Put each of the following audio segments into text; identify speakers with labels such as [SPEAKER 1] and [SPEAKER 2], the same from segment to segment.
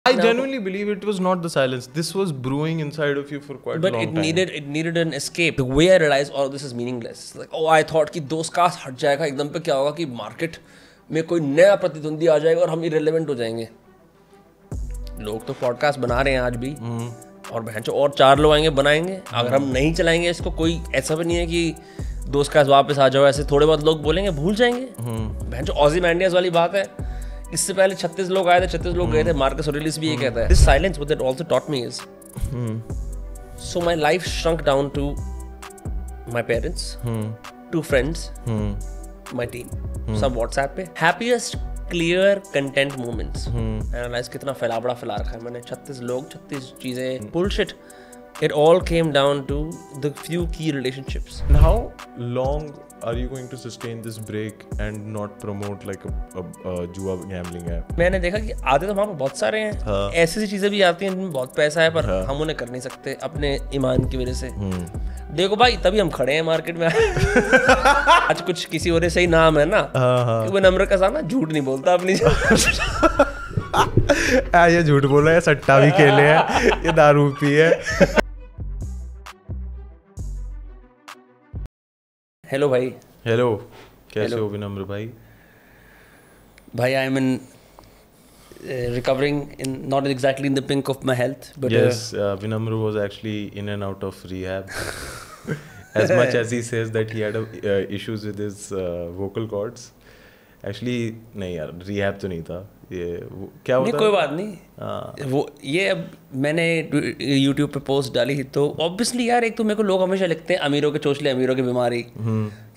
[SPEAKER 1] I genuinely believe it was not the silence. This was brewing inside of you for quite a
[SPEAKER 2] But
[SPEAKER 1] long
[SPEAKER 2] it
[SPEAKER 1] time.
[SPEAKER 2] it needed an escape. The way I realized all this is meaningless. Like, oh, I thought कि दोस्त cast हट जाएगा एकदम पे, क्या होगा कि market में कोई नया प्रतिद्वंदी आ जाएगा और हम इरेलेवेंट हो जाएंगे. लोग तो पॉडकास्ट बना रहे हैं आज भी, और भैंचो और 4 लोग आएंगे बनाएंगे. अगर हम नहीं चलाएंगे इसको, कोई ऐसा भी नहीं है कि दोस्त कास्ट वापस आ जाओ. ऐसे थोड़े बहुत लोग बोलेंगे, भूल जाएंगे. भैंचो ऑज़ीमैंडियस वाली बात है. इससे पहले 36 लोग आए थे, 36 लोग गए थे. मार्कस ऑरेलियस भी ये कहता है. This silence what that also taught me is, so my life shrunk down to my parents, 2 friends, my team, सब व्हाट्सएप पे. Happiest clear content moments. Analyse कितना फैला रखा है मैंने. 36 लोग, 36 चीजें, bullshit. It all came down to the few key relationships.
[SPEAKER 1] And how long are you going to sustain this break and not promote like a जुआ gambling app?
[SPEAKER 2] मैंने देखा कि आते तो वहाँ पर बहुत सारे हैं.
[SPEAKER 1] हाँ.
[SPEAKER 2] ऐसी चीजें भी आती हैं जिनमें बहुत पैसा है, पर हम उन्हें कर नहीं सकते अपने ईमान की वजह से. देखो भाई, तभी हम खड़े हैं मार्केट में. आज कुछ किसी और से ही नाम है ना, वो नम्र का साथ ना झूठ नहीं बोलता अपनी.
[SPEAKER 1] ये झूठ बोल रहा है, सट्टा भी खेले है, ये दारू पी है.
[SPEAKER 2] हेलो भाई.
[SPEAKER 1] हेलो, कैसे हो विनम्र भाई?
[SPEAKER 2] भाई, I am in recovering, in not exactly in the pink of my health, but
[SPEAKER 1] yes, Vinamru was actually in and out of rehab. As much as he says that he had issues with his vocal cords, actually नहीं यार, rehab तो नहीं था ये. क्या होता है?
[SPEAKER 2] कोई बात नहीं. वो ये अब मैंने YouTube पे पोस्ट डाली तो ऑब्वियसली यार, एक तो मेरे को लोग हमेशा लिखते हैं अमीरों के चोचले, अमीरों की बीमारी,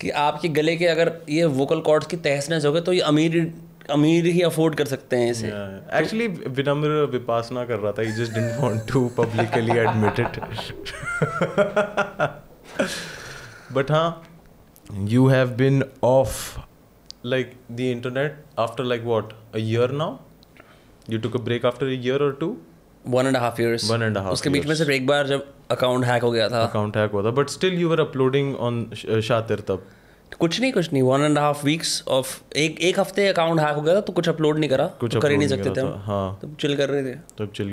[SPEAKER 2] कि आपके गले के अगर ये वोकल कॉर्ड्स की तहस नहस हो गए तो ये अमीर ही अफोर्ड कर सकते हैं इसे.
[SPEAKER 1] एक्चुअली विनम्र विपासना कर रहा था. he just didn't want to publicly admit it. But हाँ, you have been off like the internet after like what, a year now? You took a break after a year or 2?
[SPEAKER 2] 1.5 years.
[SPEAKER 1] 1.5
[SPEAKER 2] उसके बीच में सिर्फ एक बार जब account hack हो गया था.
[SPEAKER 1] Account hack हुआ था, but still you were uploading on शातिर तब.
[SPEAKER 2] कुछ नहीं 1.5 weeks ऑफ एक हफ्ते अकाउंट हैक हो गया था तो कुछ अपलोड नहीं करा.
[SPEAKER 1] कुछ
[SPEAKER 2] तो कर ही नहीं
[SPEAKER 1] upload
[SPEAKER 2] सकते थे
[SPEAKER 1] करा
[SPEAKER 2] हम.
[SPEAKER 1] था. हाँ,
[SPEAKER 2] तब चिल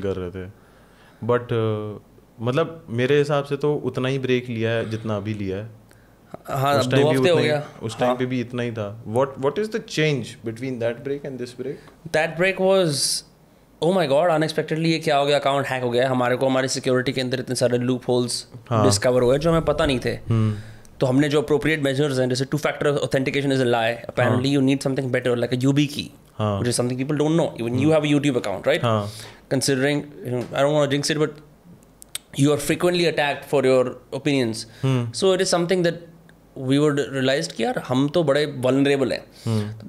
[SPEAKER 2] कर रहे थे.
[SPEAKER 1] बट मतलब मेरे हिसाब से तो उतना ही ब्रेक लिया है जितना अभी लिया है.
[SPEAKER 2] हाँ, अब 2 हफ्ते हो गया.
[SPEAKER 1] उस टाइम पे भी इतना ही था. What is the change between that break and this break?
[SPEAKER 2] That break was, oh my god, unexpectedly ये क्या हो गया, अकाउंट हैक हो गया. हमारे को हमारी सिक्योरिटी के अंदर इतने सारे लूप होल्स डिस्कवर हुए जो हमें पता नहीं थे. तो हमने जो अप्रोप्रिएट मेजर्स हैं, जैसे 2-factor authentication is a lie. Apparently you need something better like a YubiKey, which is something people don't know. Even you have a YouTube account, right? Considering, I don't want to jinx it, but you are frequently attacked for your opinions. So it is something that we would realized कि यार हम तो बड़े vulnerable हैं.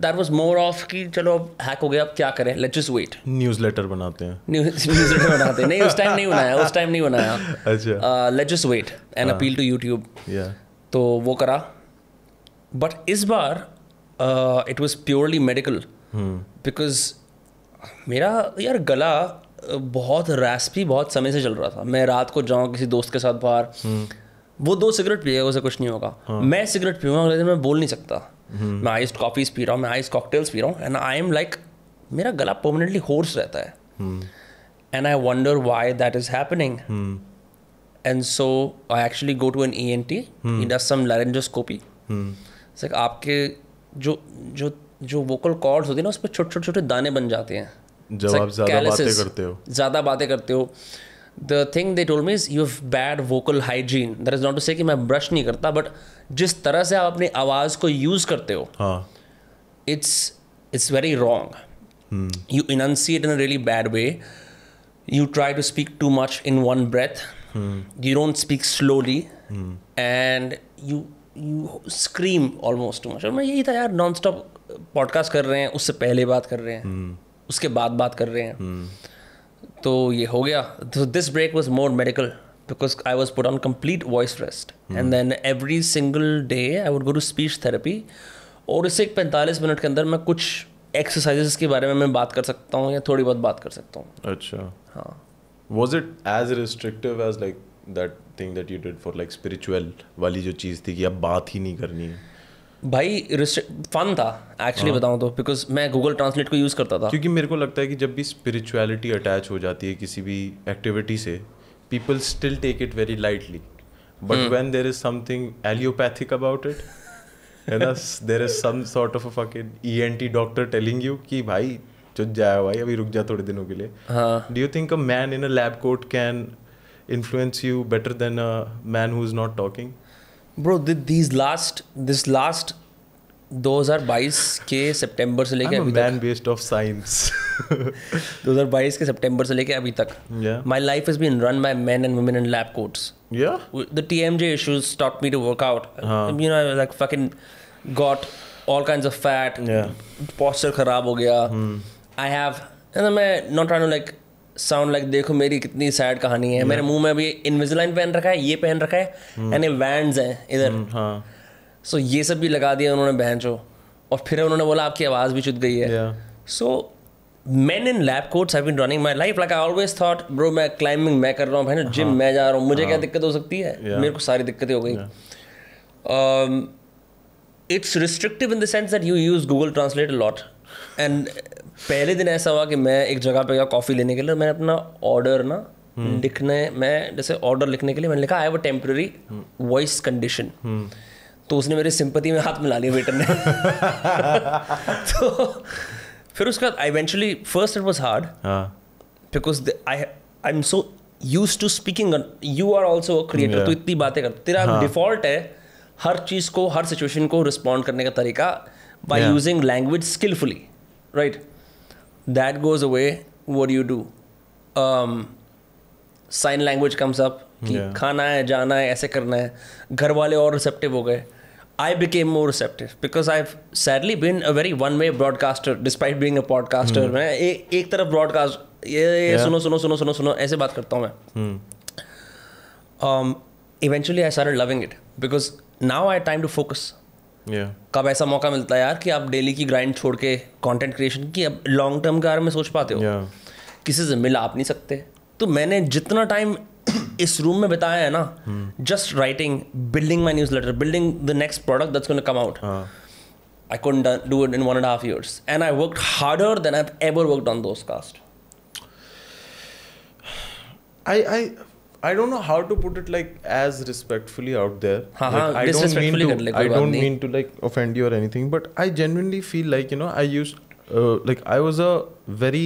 [SPEAKER 2] That was more of कि चलो अब hack हो गया, अब क्या करें, let's just wait.
[SPEAKER 1] न्यूज़लेटर बनाते हैं.
[SPEAKER 2] न्यूज़लेटर बनाते हैं. नहीं, उस टाइम नहीं बनाया.
[SPEAKER 1] अच्छा.
[SPEAKER 2] Let's just wait and appeal to YouTube.
[SPEAKER 1] Yeah.
[SPEAKER 2] तो वो करा. बट इस बार it was purely medical, because मेरा यार गला बहुत रैस्पी बहुत समय से चल रहा था. मैं रात को जाऊँ किसी दोस्त के साथ बाहर, वो 2 सिगरेट पिएगा, उसे कुछ नहीं होगा. मैं सिगरेट पीऊँगा, अगले दिन मैं बोल नहीं सकता. मैं आइस्ड कॉफ़ीज पी रहा हूँ, मैं आइस्ड कॉकटेल्स पी रहा हूँ, एंड आई एम लाइक, मेरा गला परमानेंटली होर्स रहता है. And I wonder why that is happening. And so I actually go to an ENT. He does some laryngoscopy. It's like आपके जो vocal cords होती है ना, उस पर छोटे दाने बन जाते हैं.
[SPEAKER 1] जब आप ज़्यादा बातें करते हो.
[SPEAKER 2] The thing they told me is you have bad vocal hygiene. That is not to say कि मैं brush नहीं करता, but जिस तरह से आप अपनी आवाज़ को use करते हो, it's very wrong. You enunciate in a really bad way. You try to speak too much in one breath. You don't speak slowly, and you scream almost too much. और मैं यही था यार, नॉन स्टॉप पॉडकास्ट कर रहे हैं, उससे पहले बात कर रहे हैं, उसके बाद बात कर रहे हैं. तो ये हो गया. So this break was more medical because I was put on complete voice rest, and then every single day I would go to speech therapy. और इससे 45 मिनट के अंदर मैं कुछ एक्सरसाइजेस के बारे में मैं बात कर सकता हूँ या थोड़ी बहुत बात कर सकता हूँ.
[SPEAKER 1] अच्छा.
[SPEAKER 2] हाँ.
[SPEAKER 1] Was it as restrictive as like that thing that you did for like spiritual वाली जो चीज़ थी कि अब बात ही नहीं करनी है?
[SPEAKER 2] भाई फन था एक्चुअली बताऊं तो, बिकॉज मैं गूगल ट्रांसलेट को यूज़ करता था.
[SPEAKER 1] क्योंकि मेरे को लगता है कि जब भी स्पिरिचुअलिटी अटैच हो जाती है किसी भी एक्टिविटी से, people still take it very lightly, but when there is something allopathic about it, है ना, there is some sort of a fucking ENT doctor telling you कि भाई चुप जाओ भाई, अभी रुक जा थोड़े दिनों के लिए. Do you think a man in a lab coat can influence you better than a man who is not talking?
[SPEAKER 2] Bro this last 2022 के सितंबर से लेके अभी तक,
[SPEAKER 1] मैन बेस्ड ऑफ साइंस.
[SPEAKER 2] 2022 के सितंबर से लेके अभी तक, my life has been run by men and women in lab coats. The TMJ issues taught me to work out. You know, I like fucking got all kinds of fat. Posture खराब हो गया. I have, and मैं not trying to like sound like देखो मेरी कितनी sad कहानी है. मेरे मुंह में अभी इनविजिलाइन पहन रखा है, ये पहन रखा है, एंड वैंड्स हैं इधर. सो ये सब भी लगा दिया उन्होंने बहनचो, और फिर उन्होंने बोला आपकी आवाज़ भी चुत गई है. सो men in lab coats have been running my life. Like I always thought, bro, मैं climbing मैं कर रहा हूँ, भाई जिम मैं जा रहा हूँ, मुझे क्या दिक्कत हो सकती है? मेरे को सारी दिक्कतें हो गई. It's restrictive in the sense that you use Google Translate a lot. And पहले दिन ऐसा हुआ कि मैं एक जगह पे गया कॉफ़ी लेने के लिए, मैंने अपना ऑर्डर ना लिखने, मैं जैसे ऑर्डर लिखने के लिए मैंने लिखा I have a temporary voice condition. तो उसने मेरी सिंपैथी में हाथ मिला लिया वेटर ने. तो फिर उसका eventually first it was hard because I am so used to speaking. You are also a creator. तो इतनी बातें कर, तेरा डिफॉल्ट है हर चीज़ को, हर सिचुएशन को रिस्पॉन्ड करने का तरीका by using language skilfully, right? That goes away. What do you do? Sign language comes up कि खाना है, जाना है, ऐसे करना है. घर वाले और रिसेप्टिव हो गए. I became more receptive because I've sadly been a very one-way broadcaster despite being a podcaster. मैं एक तरफ broadcast ये सुनो ऐसे बात करता हूँ मैं. Eventually I started loving it because now I had time to focus. कब ऐसा मौका मिलता है यार कि आप डेली की ग्राइंड छोड़ के कंटेंट क्रिएशन की अब लॉन्ग टर्म के बारे में सोच पाते हो. किसी से मिल आप नहीं सकते. तो मैंने जितना टाइम इस रूम में बताया है ना, just writing, building my newsletter, building the next product that's gonna come out, I couldn't do it in 1.5 years and I worked harder than I've ever worked on those casts.
[SPEAKER 1] I don't know how to put it like as respectfully out there.
[SPEAKER 2] Like, I
[SPEAKER 1] don't mean to like offend you or anything, but I genuinely feel like, you know, I used like I was a very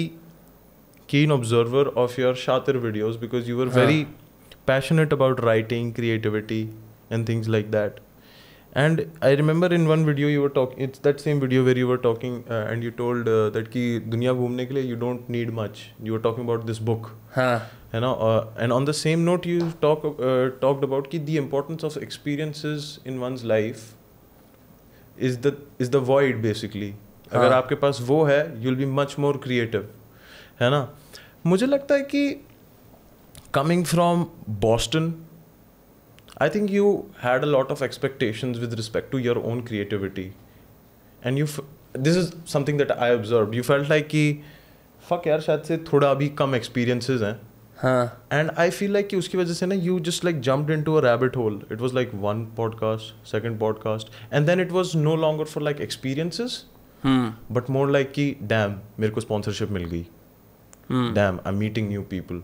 [SPEAKER 1] keen observer of your Shatir videos because you were very passionate about writing, creativity and things like that. And I remember in one video you were talking, it's that same video where you were talking and you told that ki duniya ghumne ke liye you don't need much. You were talking about this book. You know, and on the same note you talked about ki the importance of experiences in one's life is the void basically. अगर आपके पास वो है, you'll be much more creative. है ना? मुझे लगता है कि coming from Boston, I think you had a lot of expectations with respect to your own creativity, and this is something that I observed. You felt like कि fuck यार शायद से थोड़ा अभी कम experiences हैं. And I feel like कि उसकी वजह से ना you just like jumped into a rabbit hole. It was like one podcast, second podcast, and then it was no longer for like experiences, but more like कि damn मेरे को sponsorship मिल गई. Damn, I'm meeting new people.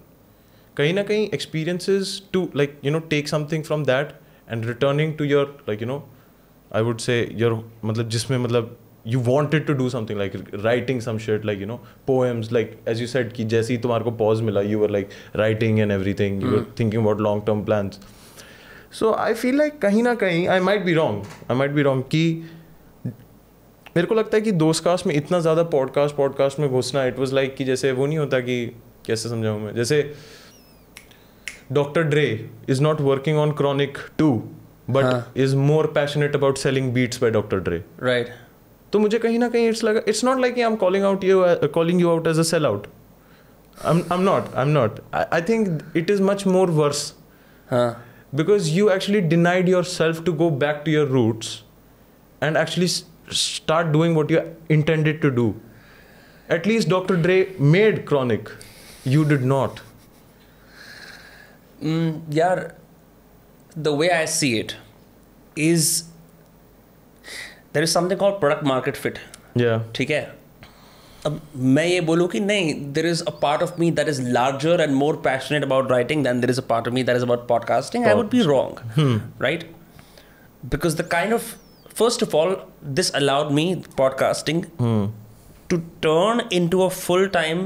[SPEAKER 1] कहीं ना कहीं experiences to like, you know, take something from that and returning to your like, you know, I would say your मतलब जिसमें मतलब you wanted to do something like writing some shit like, you know, poems like as you said कि जैसे ही तुम्हारे को pause मिला you were like writing and everything, you were thinking about long term plans. So I feel like कहीं ना कहीं I might be wrong कि मेरे को लगता है कि दोस्त कास्ट में इतना ज़्यादा पॉडकास्ट में घुसना, इट वाज लाइक कि जैसे वो नहीं होता कि कैसे समझाऊँ मैं, जैसे doctor Dre is not working on chronic 2 but is more passionate about selling beats by doctor Dre,
[SPEAKER 2] right?
[SPEAKER 1] तो मुझे कहीं ना कहीं it's not like I am calling you out as a sell out. I'm not. I think it is much more worse because you actually denied yourself to go back to your roots and actually start doing what you intended to do. At least Dr. Dre made Chronic. You did not.
[SPEAKER 2] The way I see it is there is something called product market fit. ठीक है, अब मैं ये बोलूँ कि नहीं, there is a part of me that is larger and more passionate about writing than there is a part of me that is about podcasting, I would be wrong, right? Because the kind of, first of all, this allowed me, podcasting, to turn into a full-time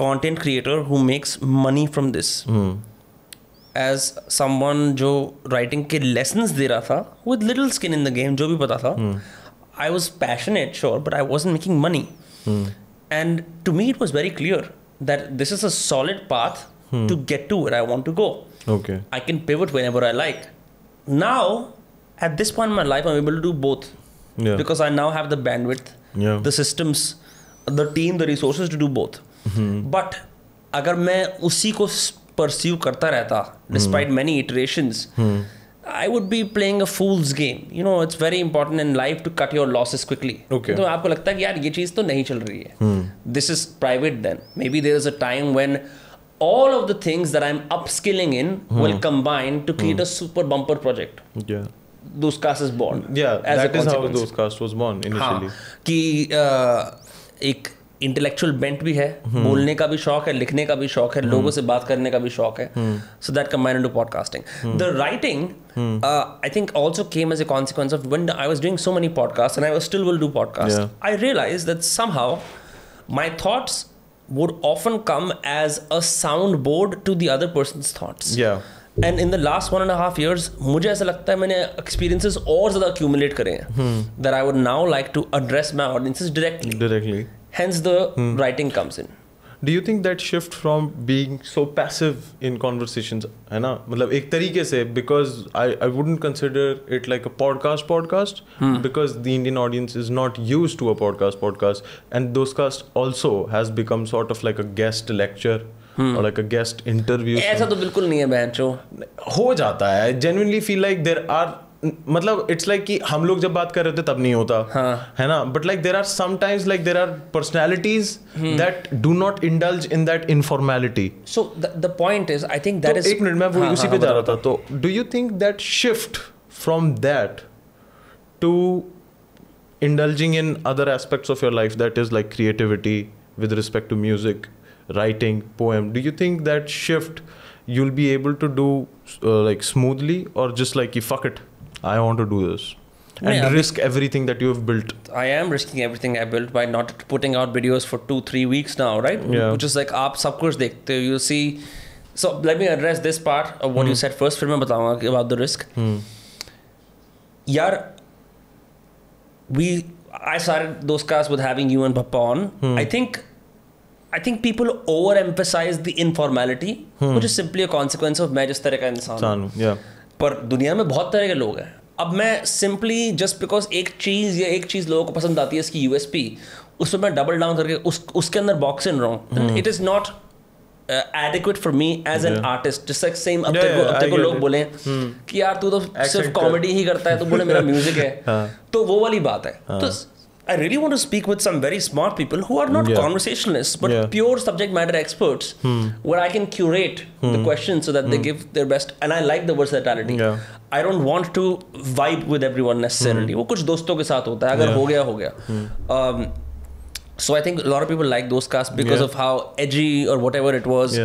[SPEAKER 2] content creator who makes money from this. As someone जो writing के lessons दे रहा था with little skin in the game, जो भी पता था, I was passionate, sure, but I wasn't making money. And to me, it was very clear that this is a solid path to get to where I want to go.
[SPEAKER 1] Okay.
[SPEAKER 2] I can pivot whenever I like. Now, at this point in my life, I'm able to do both.
[SPEAKER 1] Yeah.
[SPEAKER 2] Because I now have the bandwidth, the systems, the team, the resources to do both. But अगर मैं उसी को pursue करता रहता, despite many iterations, I would be playing a fool's game. You know, it's very important in life to cut your losses quickly.
[SPEAKER 1] Okay.
[SPEAKER 2] तो आपको लगता है कि यार ये चीज़ तो नहीं चल रही है. This is private then. Maybe there is a time when all of the things that I'm upskilling in will combine to create a super bumper project.
[SPEAKER 1] Yeah.
[SPEAKER 2] Dostcast is born.
[SPEAKER 1] Yeah,
[SPEAKER 2] as
[SPEAKER 1] that
[SPEAKER 2] a
[SPEAKER 1] is how
[SPEAKER 2] consequence.
[SPEAKER 1] Dostcast was born initially.
[SPEAKER 2] हाँ, कि एक intellectual bent भी है, बोलने का भी शौक है, लिखने का भी शौक है, लोगों से बात करने का भी शौक है. So that combined into podcasting. The writing I think also came as a consequence of when I was doing so many podcast and I still will do podcast. I realise that somehow my thoughts would often come as a soundboard to the other person's thoughts.
[SPEAKER 1] Yeah.
[SPEAKER 2] And in the last 1.5 years, मुझे ऐसा लगता है मैंने experiences और ज़्यादा accumulate करे हैं that I would now like to address my audiences directly. Hence the writing comes in.
[SPEAKER 1] Do you think that shift from being so passive in conversations, है ना, मतलब एक तरीके से, because I wouldn't consider it like a podcast, because the Indian audience is not used to a podcast, and Dostcast also has become sort of like a guest lecture or like a guest interview.
[SPEAKER 2] ऐसा तो बिल्कुल नहीं है बहनचो.
[SPEAKER 1] हो जाता है. I genuinely feel like there are, मतलब it's like कि हम लोग जब बात कर रहे थे तब नहीं होता, है ना, but like there are sometimes like there are personalities that do not indulge in that informality.
[SPEAKER 2] So the point is, I think that is,
[SPEAKER 1] एक मिनट मैं वो उसी पे जा रहा था. तो do you think that shift from that to indulging in other aspects of your life, that is like creativity with respect to music, writing, poem, do you think that shift you'll be able to do like smoothly, or just like fuck it, I want to do this and risk everything that you have built?
[SPEAKER 2] I am risking everything I built by not putting out videos for 2-3 weeks now, right? Which is like आप सब कुछ देखते हो, you see. So let me address this part of what you said first, फिर मैं बताऊंगा about the risk. यार, I started Dostcast with having you and Bappa on. I think people overemphasize the informality, which is simply a consequence of मैं जिस तरह का इंसान हूँ. पर दुनिया में बहुत तरह के लोग हैं. अब मैं simply just because एक चीज़ लोगों को पसंद आती है, इसकी USP, उस पर मैं डबल डाउन करके उसके अंदर बॉक्स इन रहा हूँ. It is not adequate for me as an artist. Just like same अब तेरे को लोग बोले कि यार तू तो सिर्फ कॉमेडी ही करता है, तो बोले मेरा म्यूजिक है, तो वो वाली बात है. तो I really want to speak with some very smart people who are not conversationalists but pure subject matter experts, where I can curate the questions so that they give their best, and I like the versatility. I don't want to vibe with everyone necessarily. वो कुछ दोस्तों के साथ होता है, अगर हो गया. So I think a lot of people like Dostcast because of how edgy or whatever it was.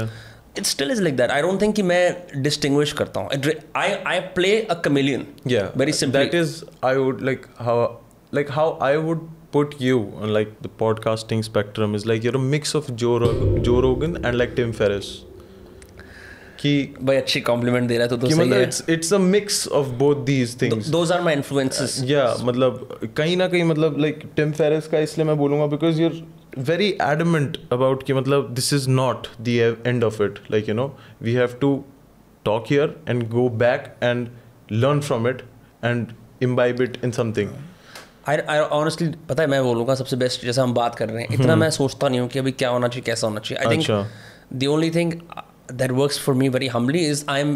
[SPEAKER 2] It still is like that. I don't think कि मैं distinguish करता हूँ. I play a chameleon. Very simply.
[SPEAKER 1] That is, I would like how I would put you on like the podcasting spectrum is like you're a mix of Joe Rogan and like Tim Ferriss. कि
[SPEAKER 2] भाई अच्छी compliment दे रहा है तो सही है.
[SPEAKER 1] It's a mix of both these things.
[SPEAKER 2] Those are my influences.
[SPEAKER 1] मतलब कहीं ना कहीं मतलब like Tim Ferriss का इसलिए मैं बोलूँगा because you're very adamant about कि मतलब this is not the end of it. Like we have to talk here and go back and learn from it and imbibe it in something.
[SPEAKER 2] I honestly, पता है मैं बोलूँगा सबसे best, जैसे हम बात कर रहे हैं, इतना मैं सोचता नहीं हूँ कि अभी क्या होना चाहिए, कैसा होना चाहिए. I think the only thing that works for me very humbly is I am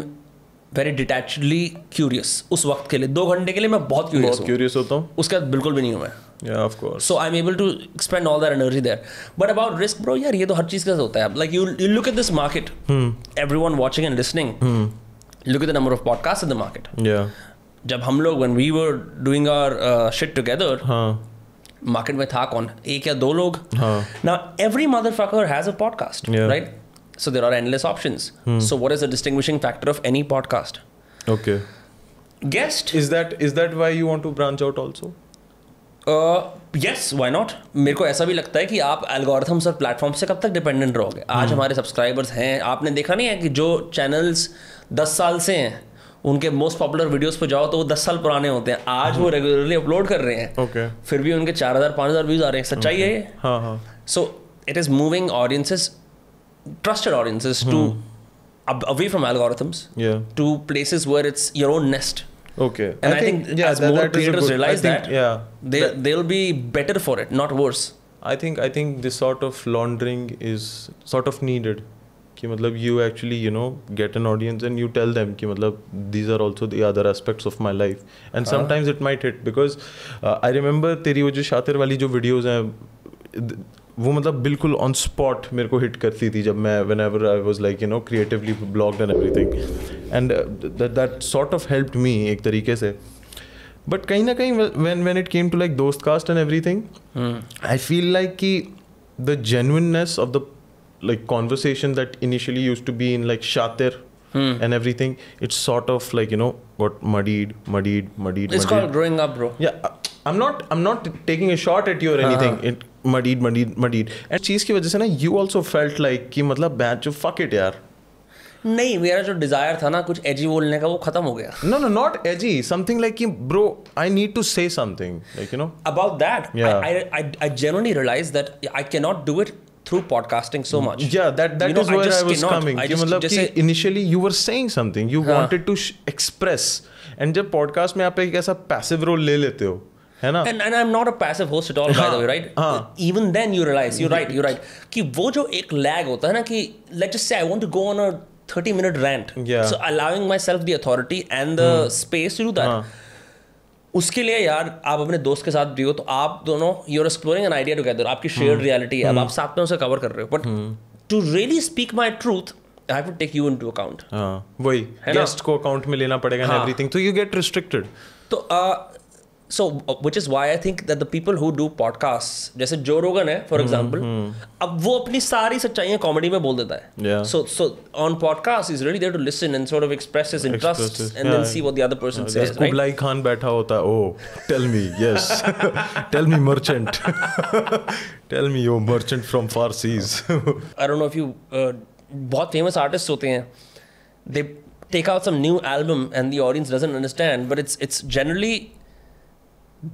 [SPEAKER 2] very detachedly curious. उस वक्त के लिए 2 घंटे के लिए मैं बहुत curious
[SPEAKER 1] होता हूँ.
[SPEAKER 2] उसके बाद बिल्कुल भी नहीं हूँ मैं.
[SPEAKER 1] Yeah, of course.
[SPEAKER 2] So I'm able to spend all that energy there. But about risk, bro, यार ये तो हर चीज़ का होता है. Like you look at this market, everyone watching and listening. Look at the number of podcasts in the market. जब हम लोग when we were doing our shit together,
[SPEAKER 1] हाँ
[SPEAKER 2] मार्केट में था कौन, एक या दो लोग.
[SPEAKER 1] हाँ
[SPEAKER 2] Now every motherfucker has a podcast,
[SPEAKER 1] Yeah.
[SPEAKER 2] right? So there are endless options. So what is the distinguishing factor of any podcast?
[SPEAKER 1] okay.
[SPEAKER 2] Guest.
[SPEAKER 1] Is that why you want to branch out also?
[SPEAKER 2] Yes, why not? मेरे को ऐसा भी लगता है कि आप algorithms और platform से कब तक डिपेंडेंट रहोगे. आज हमारे सब्सक्राइबर्स हैं, आपने देखा नहीं है कि जो चैनल्स 10 साल से हैं उनके मोस्ट पॉपुलर वीडियोस पे जाओ तो वो 10 साल पुराने होते हैं. आज वो रेगुलरली अपलोड कर रहे हैं.
[SPEAKER 1] Okay.
[SPEAKER 2] फिर भी उनके 4,000-5,000 व्यूज आ रहे हैं. सच्चाई है ये.
[SPEAKER 1] हाँ हाँ
[SPEAKER 2] So it is moving audiences, trusted audiences, to away from algorithms
[SPEAKER 1] yeah.
[SPEAKER 2] to places where it's your own nest.
[SPEAKER 1] Okay.
[SPEAKER 2] And I think as more
[SPEAKER 1] that is a
[SPEAKER 2] creators
[SPEAKER 1] good-
[SPEAKER 2] realize
[SPEAKER 1] I think,
[SPEAKER 2] that,
[SPEAKER 1] yeah,
[SPEAKER 2] they'll be better for it, not worse.
[SPEAKER 1] I think this sort of laundering is sort of needed. कि मतलब you actually get an audience and you tell them कि मतलब these are also the other aspects of my life and sometimes it might hit because I remember तेरी वो जो शातिर वाली जो videos हैं वो मतलब बिल्कुल ऑन स्पॉट मेरे को हिट करती थी जब मैं whenever I was like creatively blogged and everything and that sort of helped me एक तरीके से. But कहीं ना कहीं when it came to like Dostcast and everything, I feel like कि the genuineness of the like conversation that initially used to be in like Shatir and everything, it's sort of like got muddied.
[SPEAKER 2] It's called growing up, bro.
[SPEAKER 1] Yeah, I'm not taking a shot at you or anything. It muddied. And चीज़ की वजह से ना you also felt like कि मतलब batch fuck it यार.
[SPEAKER 2] नहीं, मेरा जो डिजायर था ना कुछ एजी बोलने का वो खत्म हो गया.
[SPEAKER 1] No, not edgy. Something like bro, I need to say something. Like
[SPEAKER 2] About that,
[SPEAKER 1] Yeah.
[SPEAKER 2] I genuinely realized that I cannot do it through podcasting so much.
[SPEAKER 1] Yeah, that is where I was coming.
[SPEAKER 2] I
[SPEAKER 1] कि मतलब कि
[SPEAKER 2] just
[SPEAKER 1] initially you were saying something, you wanted to express, and जब podcast में आप एक ऐसा passive role ले लेते हो, है ना?
[SPEAKER 2] And I'm not a passive host at all, by the way, right? Even then you realize, you're right, कि वो जो एक lag होता है ना कि let's just say I want to go on a 30-minute rant.
[SPEAKER 1] Yeah.
[SPEAKER 2] So allowing myself the authority and the space to do that. उसके लिए यार आप अपने दोस्त के साथ भी हो तो आप दोनों you're exploring an idea together. आपकी shared reality है. अब आप साथ में उसे cover कर रहे हो. But to really speak my truth, I have to take you into account.
[SPEAKER 1] हाँ, वही guest को account में लेना पड़ेगा and everything. So you get restricted.
[SPEAKER 2] तो so which is why I think that the people who do podcasts, जैसे Joe Rogan है for example, अब वो अपनी सारी सच्चाइयाँ कॉमेडी में बोल देता है.
[SPEAKER 1] Yeah.
[SPEAKER 2] So on podcast he's really there to listen and sort of express his interests and then see what the other person says.
[SPEAKER 1] Right? Kublai Khan बैठा होता है. Oh, tell me, yes, tell me merchant, tell me yo merchant from far seas.
[SPEAKER 2] I don't know if you बहुत famous artists होते हैं. They take out some new album and the audience doesn't understand, but it's generally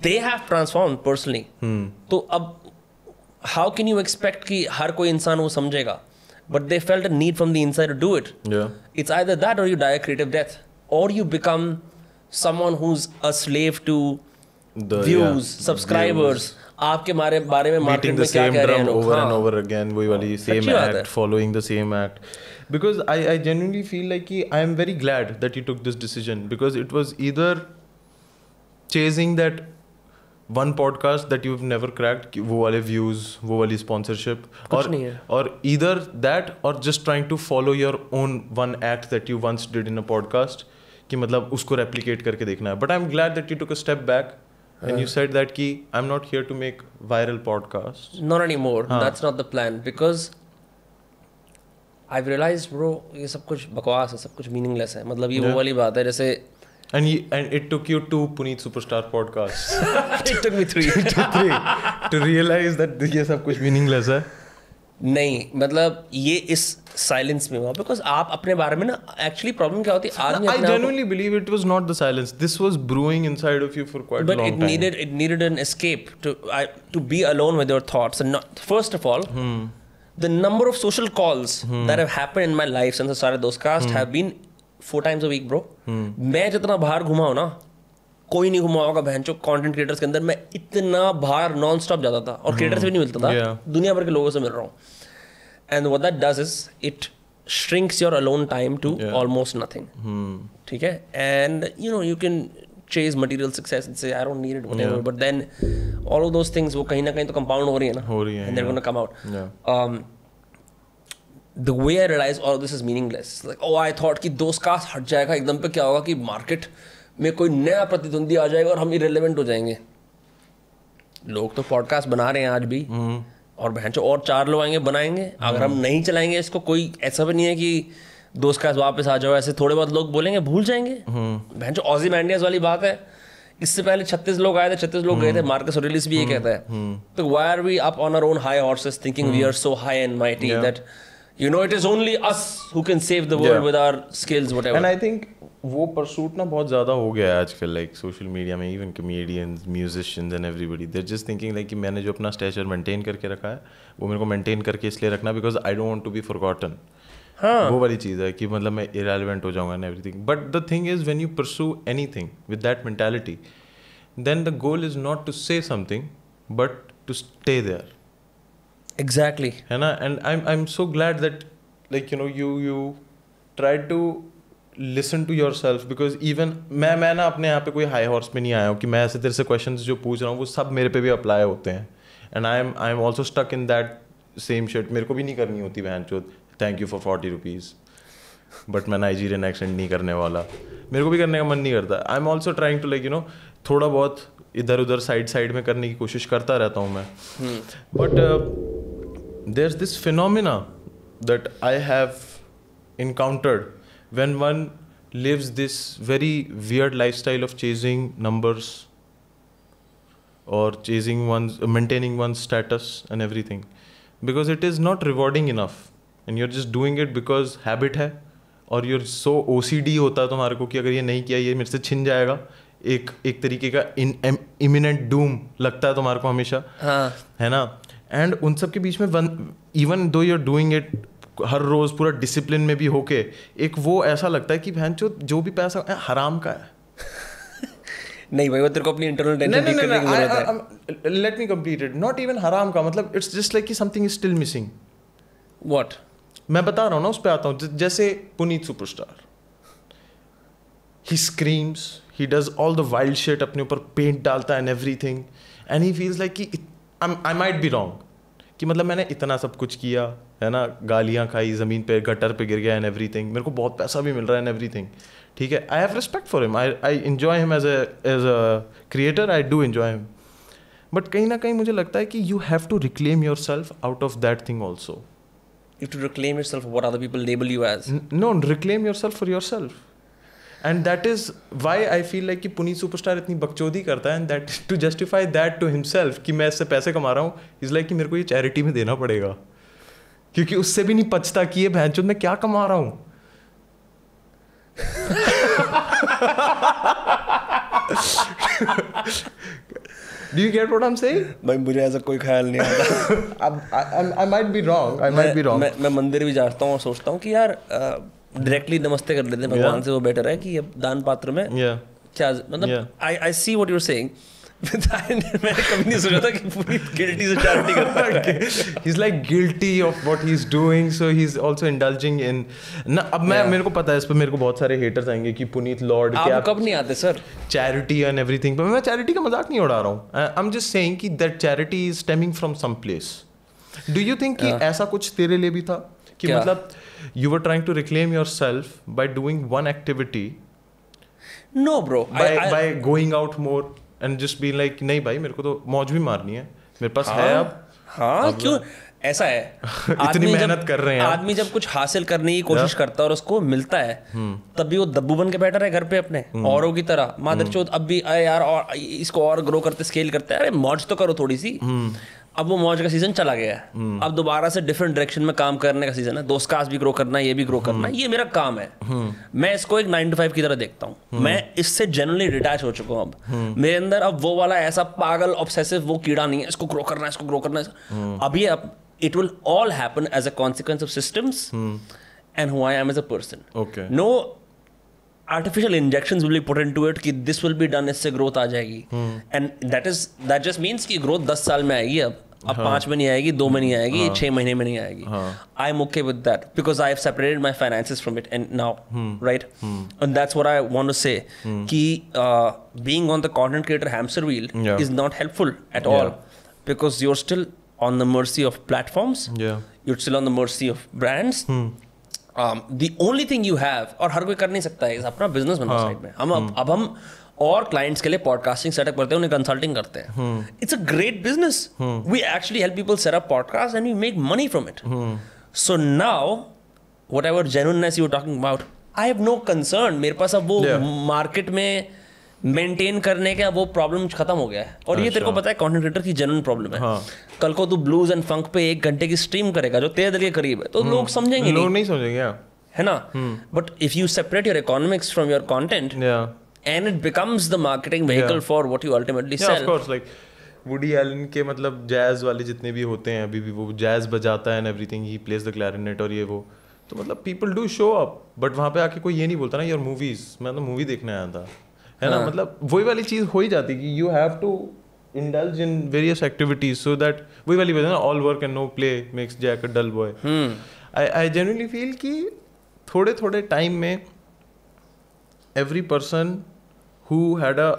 [SPEAKER 2] they have transformed personally. तो अब how can you expect कि हर कोई इंसान वो समझेगा? But they felt a need from the inside to do it.
[SPEAKER 1] Yeah.
[SPEAKER 2] It's either that or you die a creative death, or you become someone who's a slave to
[SPEAKER 1] The
[SPEAKER 2] views, subscribers. आपके बारे में market
[SPEAKER 1] beating
[SPEAKER 2] में
[SPEAKER 1] the
[SPEAKER 2] क्या
[SPEAKER 1] same
[SPEAKER 2] कह रहे हैं
[SPEAKER 1] drum
[SPEAKER 2] लोग.
[SPEAKER 1] over
[SPEAKER 2] हाँ.
[SPEAKER 1] and over again, वही वाली same
[SPEAKER 2] सच्ची बात है.
[SPEAKER 1] act, following the same act. Because I genuinely feel like कि I am very glad that you took this decision because it was either chasing that one podcast that you've never cracked, कि वो वाले views, वो वाली sponsorship,
[SPEAKER 2] कुछ नहीं है.
[SPEAKER 1] or either that or just trying to follow your own one act that you once did in a podcast, कि मतलब उसको replicate करके देखना है. But I'm glad that you took a step back and you said that कि I'm not here to make viral podcasts.
[SPEAKER 2] Not anymore. That's not the plan because I've realized, bro, ये सब कुछ बकवास है, सब कुछ meaningless है. मतलब ये वो वाली बात है जैसे
[SPEAKER 1] And it took you 2 Puneet Superstar podcasts.
[SPEAKER 2] it took me 3
[SPEAKER 1] to realize that ये सब कुछ meaningless है.
[SPEAKER 2] नहीं, मतलब ये इस साइलेंस में हुआ बिकॉज आप अपने बारे में ना एक्चुअली प्रॉब्लम क्या होती है आदमी
[SPEAKER 1] I genuinely believe it was not the silence. This was brewing inside of you for quite a long time.
[SPEAKER 2] But it needed an escape to be alone with your thoughts. And not, first of all, the number of social calls that have happened in my life since I started Dostcast have been 4 times a week, bro. मैं जितना बाहर घुमा हूँ ना, कोई नहीं घुमा होगा बहनचोद कंटेंट क्रिएटर्स के अंदर. मैं इतना बाहर नॉन स्टॉप जाता था और क्रिएटर से भी नहीं मिलता था, दुनिया भर के लोगों से मिल रहा हूँ. And what that does is it shrinks your alone time to almost nothing. ठीक है, and you know you can chase material success and say I don't need it whatever, but then all of those things वो कहीं ना कहीं तो compound हो रही है ना, and they're going to come out. The way I realize all of this is meaningless. Like, oh, I thought कि Dostcast हट जाएगा एकदम पे, क्या होगा कि मार्केट में कोई नया प्रतिद्वंदी आ जाएगा और हम इरेलेवेंट हो जाएंगे। लोग तो पॉडकास्ट बना रहे हैं आज भी, और भैंचो और 4 लोग आएंगे बनाएंगे। अगर हम नहीं चलाएंगे इसको, कोई ऐसा भी नहीं है कि दोस्त का वापस आ जाओ, ऐसे थोड़े बहुत लोग बोलेंगे भूल जाएंगे। भैंचो ऑज़ीमैंडियस वाली बात है, इससे पहले 36 लोग आए थे, 36 लोग गए थे। मार्कस ऑरेलियस भी ये कहता है। तो why are we up on our own high horses thinking we are so high and mighty that you know it is only us who can save the world with our skills whatever.
[SPEAKER 1] And I think वो pursuit ना बहुत ज़्यादा हो गया है आजकल, like social media में even comedians, musicians and everybody they are just thinking like कि मैंने जो अपना स्टेचर मेंटेन करके रखा है वो मेरे को मेंटेन करके इसलिए रखना because I don't want to be forgotten. हाँ, वो वाली चीज़ है कि मतलब मैं इरेलेवेंट हो जाऊंगा and everything. But the thing is when you pursue anything with that mentality then the goal is not to say something but to stay there.
[SPEAKER 2] Exactly.
[SPEAKER 1] है ना? And I'm so glad that like you know you try to listen to yourself because even मैं ना अपने यहाँ पे कोई high horse में नहीं आया हूँ कि मैं ऐसे तेरे से क्वेश्चंस जो पूछ रहा हूँ वो सब मेरे पे भी अप्लाई होते हैं। And I am also stuck in that same shit. मेरे को भी नहीं करनी होती बहन चोद thank you for 40 rupees, but मैं नाइजीरियन एक्सेंट नहीं करने वाला, मेरे को भी करने का मन नहीं करता। I am also trying to like you know थोड़ा बहुत इधर उधर साइड में करने की कोशिश करता रहता हूँ मैं। But there is this phenomena that I have encountered when one lives this very weird lifestyle of chasing numbers और chasing one maintaining one status and everything because it is not rewarding enough and you are just doing it because habit है और your so OCD होता है तुम्हारे को कि अगर ये नहीं किया ये मेरे से छिन जाएगा। एक तरीके का इमिनेंट डूम लगता है तुम्हारे को हमेशा। हाँ। है ना? एंड उन सब के बीच में even though you are doing it हर रोज पूरा डिसिप्लिन में भी होके एक वो ऐसा लगता है कि बहन जो भी पैसा हराम का है।
[SPEAKER 2] नहीं भाई, वो तेरे को अपनी इंटरनल टेंशन ठीक करने की जरूरत है।
[SPEAKER 1] Let me complete it. Not even हराम का, मतलब इट्स जस्ट लाइक कि something is still missing.
[SPEAKER 2] What?
[SPEAKER 1] मैं बता रहा हूँ ना, उस पर आता हूँ। जैसे Puneet superstar, he screams, he does all the wild shit, अपने ऊपर पेंट डालता है and everything, and he feels like कि I might be wrong कि मतलब मैंने इतना सब कुछ किया है ना, गालियाँ खाई, ज़मीन पे गटर पे गिर गया and everything, मेरे को बहुत पैसा भी मिल रहा है and everything, ठीक है। I have respect for him, I enjoy him as a creator, I do enjoy him, but कहीं ना कहीं मुझे लगता है कि you have to reclaim yourself out of that thing also.
[SPEAKER 2] You have to reclaim yourself for what other people label you as.
[SPEAKER 1] No, reclaim yourself for yourself. And that is why I feel like कि Puneet superstar इतनी बकचोदी करता है, and that to justify that to himself कि मैं इससे पैसे कमा रहा हूँ, is like कि मेरे को ये चैरिटी में देना पड़ेगा, क्योंकि उससे भी नहीं पचता कि ये भैंचोद मैं क्या कमा रहा हूँ। Do you get what I'm saying?
[SPEAKER 2] भाई मुझे ऐसा कोई ख्याल नहीं आता।
[SPEAKER 1] I might be wrong.
[SPEAKER 2] मैं मंदिर भी जाता हूँ और सोचता हूँ कि यार डायरेक्टली नमस्ते कर लेते हैं भगवान से, वो बेटर है कि अब दान पात्र में क्या मतलब। I see what you are saying. मैंने कभी नहीं सोचा था कि पूरी गिल्टी से चैरिटी करता है।
[SPEAKER 1] He's like guilty of what he's doing, so he's also indulging in ना। अब मेरे को पता है इस पर मेरे को बहुत सारे हेटर्स आएंगे कि पुनीत लॉर्ड
[SPEAKER 2] आप कब नहीं आते सर
[SPEAKER 1] चैरिटी एंड एवरीथिंग, पर मैं चैरिटी का मजाक नहीं उड़ा रहा हूँ। आई एम जस्ट सेइंग कि that charity is stemming from some place. Do you think कि ऐसा कुछ तेरे लिए भी था कि मतलब you were trying to reclaim yourself by doing one activity?
[SPEAKER 2] No bro,
[SPEAKER 1] by going out more and just being like नहीं भाई मेरे को तो मौज भी मारनी है, मेरे पास है अब।
[SPEAKER 2] हाँ क्यों ऐसा है?
[SPEAKER 1] इतनी मेहनत कर रहे हैं
[SPEAKER 2] आदमी जब कुछ हासिल करने की कोशिश करता है और उसको मिलता है, तब भी वो दब्बू बन के बैठा रहे घर पे अपने औरों की तरह। मादरचोद अब भी अरे यार और इसको और ग्रो करते स्केल करते हैं, अरे मौज तो करो थोड़ी सी। अब वो मौज का सीजन चला गया है, अब दोबारा से डिफरेंट डायरेक्शन में काम करने का सीजन है। दोस्तकास्ट भी ग्रो करना है, ये भी ग्रो करना है, ये मेरा काम है। मैं इसको एक 9 to 5 की तरह देखता हूँ। मैं इससे जनरली डिटैच हो चुका हूँ। अब मेरे अंदर अब वो वाला ऐसा पागल ऑब्सेसिव वो कीड़ा नहीं है, इसको ग्रो करना है, इसको ग्रो करना है। अभी अब it will all happen as a consequence of systems and who I am as a person.
[SPEAKER 1] Okay.
[SPEAKER 2] No artificial injections will be put into it कि this will be done, इससे growth आ जाएगी। And that just means कि growth 10 साल में आएगी। अब 5 में नहीं आएगी, 2 में नहीं आएगी, 6 महीने में नहीं आएगी। I'm okay with that because I have separated my finances from it and now, right? And that's what I want to say कि being on the content creator hamster wheel is not helpful at all because you're still on the mercy of platforms. You're still on the mercy of brands. the only thing you have, और हर कोई कर नहीं सकता है, is अपना business बनाओ side में. अब हम और क्लाइंट्स के लिए पॉडकास्टिंग सेटअप करते हैं, उन्हें कंसल्टिंग करते हैं. It's a great business. We actually help people set up podcast and we make money from it. So now whatever genuineness you are talking about, I have no concern. मेरे पास अब वो market में maintain करने का वो problem खत्म हो गया है. और ये तेरे को पता है कंटेंट क्रिएटर की जेन्युइन प्रॉब्लम है. कल को तू ब्लूज एंड फंक पे 1 घंटे की स्ट्रीम करेगा जो तेरे दिल के करीब है, तो लोग समझेंगे
[SPEAKER 1] लोग नहीं समझेंगे,
[SPEAKER 2] है ना. But if you separate your economics from your content and it becomes the marketing vehicle for what you ultimately sell.
[SPEAKER 1] Of course, like Woody Allen के मतलब जैज वाले जितने भी होते हैं अभी भी, वो जैज बजाता है and everything, he plays the clarinet और ये वो, तो मतलब people do show up, but वहाँ पे आके कोई ये नहीं बोलता ना your movies, मैं तो मूवी देखने आया था, है ना. मतलब वही वाली चीज़ हो ही जाती कि you have to indulge in various activities so that वही वाली बात है ना, all work and no play makes Jack a dull boy. I genuinely feel कि थोड़े थोड़े टाइम में every person who had a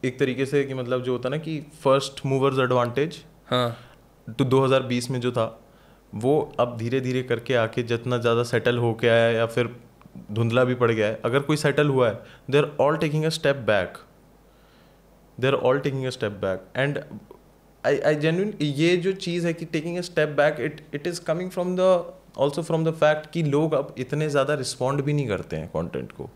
[SPEAKER 1] एक तरीके से कि मतलब जो होता ना कि फर्स्ट मूवर्स एडवांटेज, तो 2020 में जो था वो अब धीरे धीरे करके आके जितना ज़्यादा सेटल हो के आया या फिर धुंधला भी पड़ गया है, अगर कोई सेटल हुआ है, they are all taking a step back, and I genuine ये जो चीज़ है कि taking a step back, it is coming from the also from the fact कि लोग अब इतने ज़्यादा रिस्पॉन्ड भी नहीं करते हैं कंटेंट को.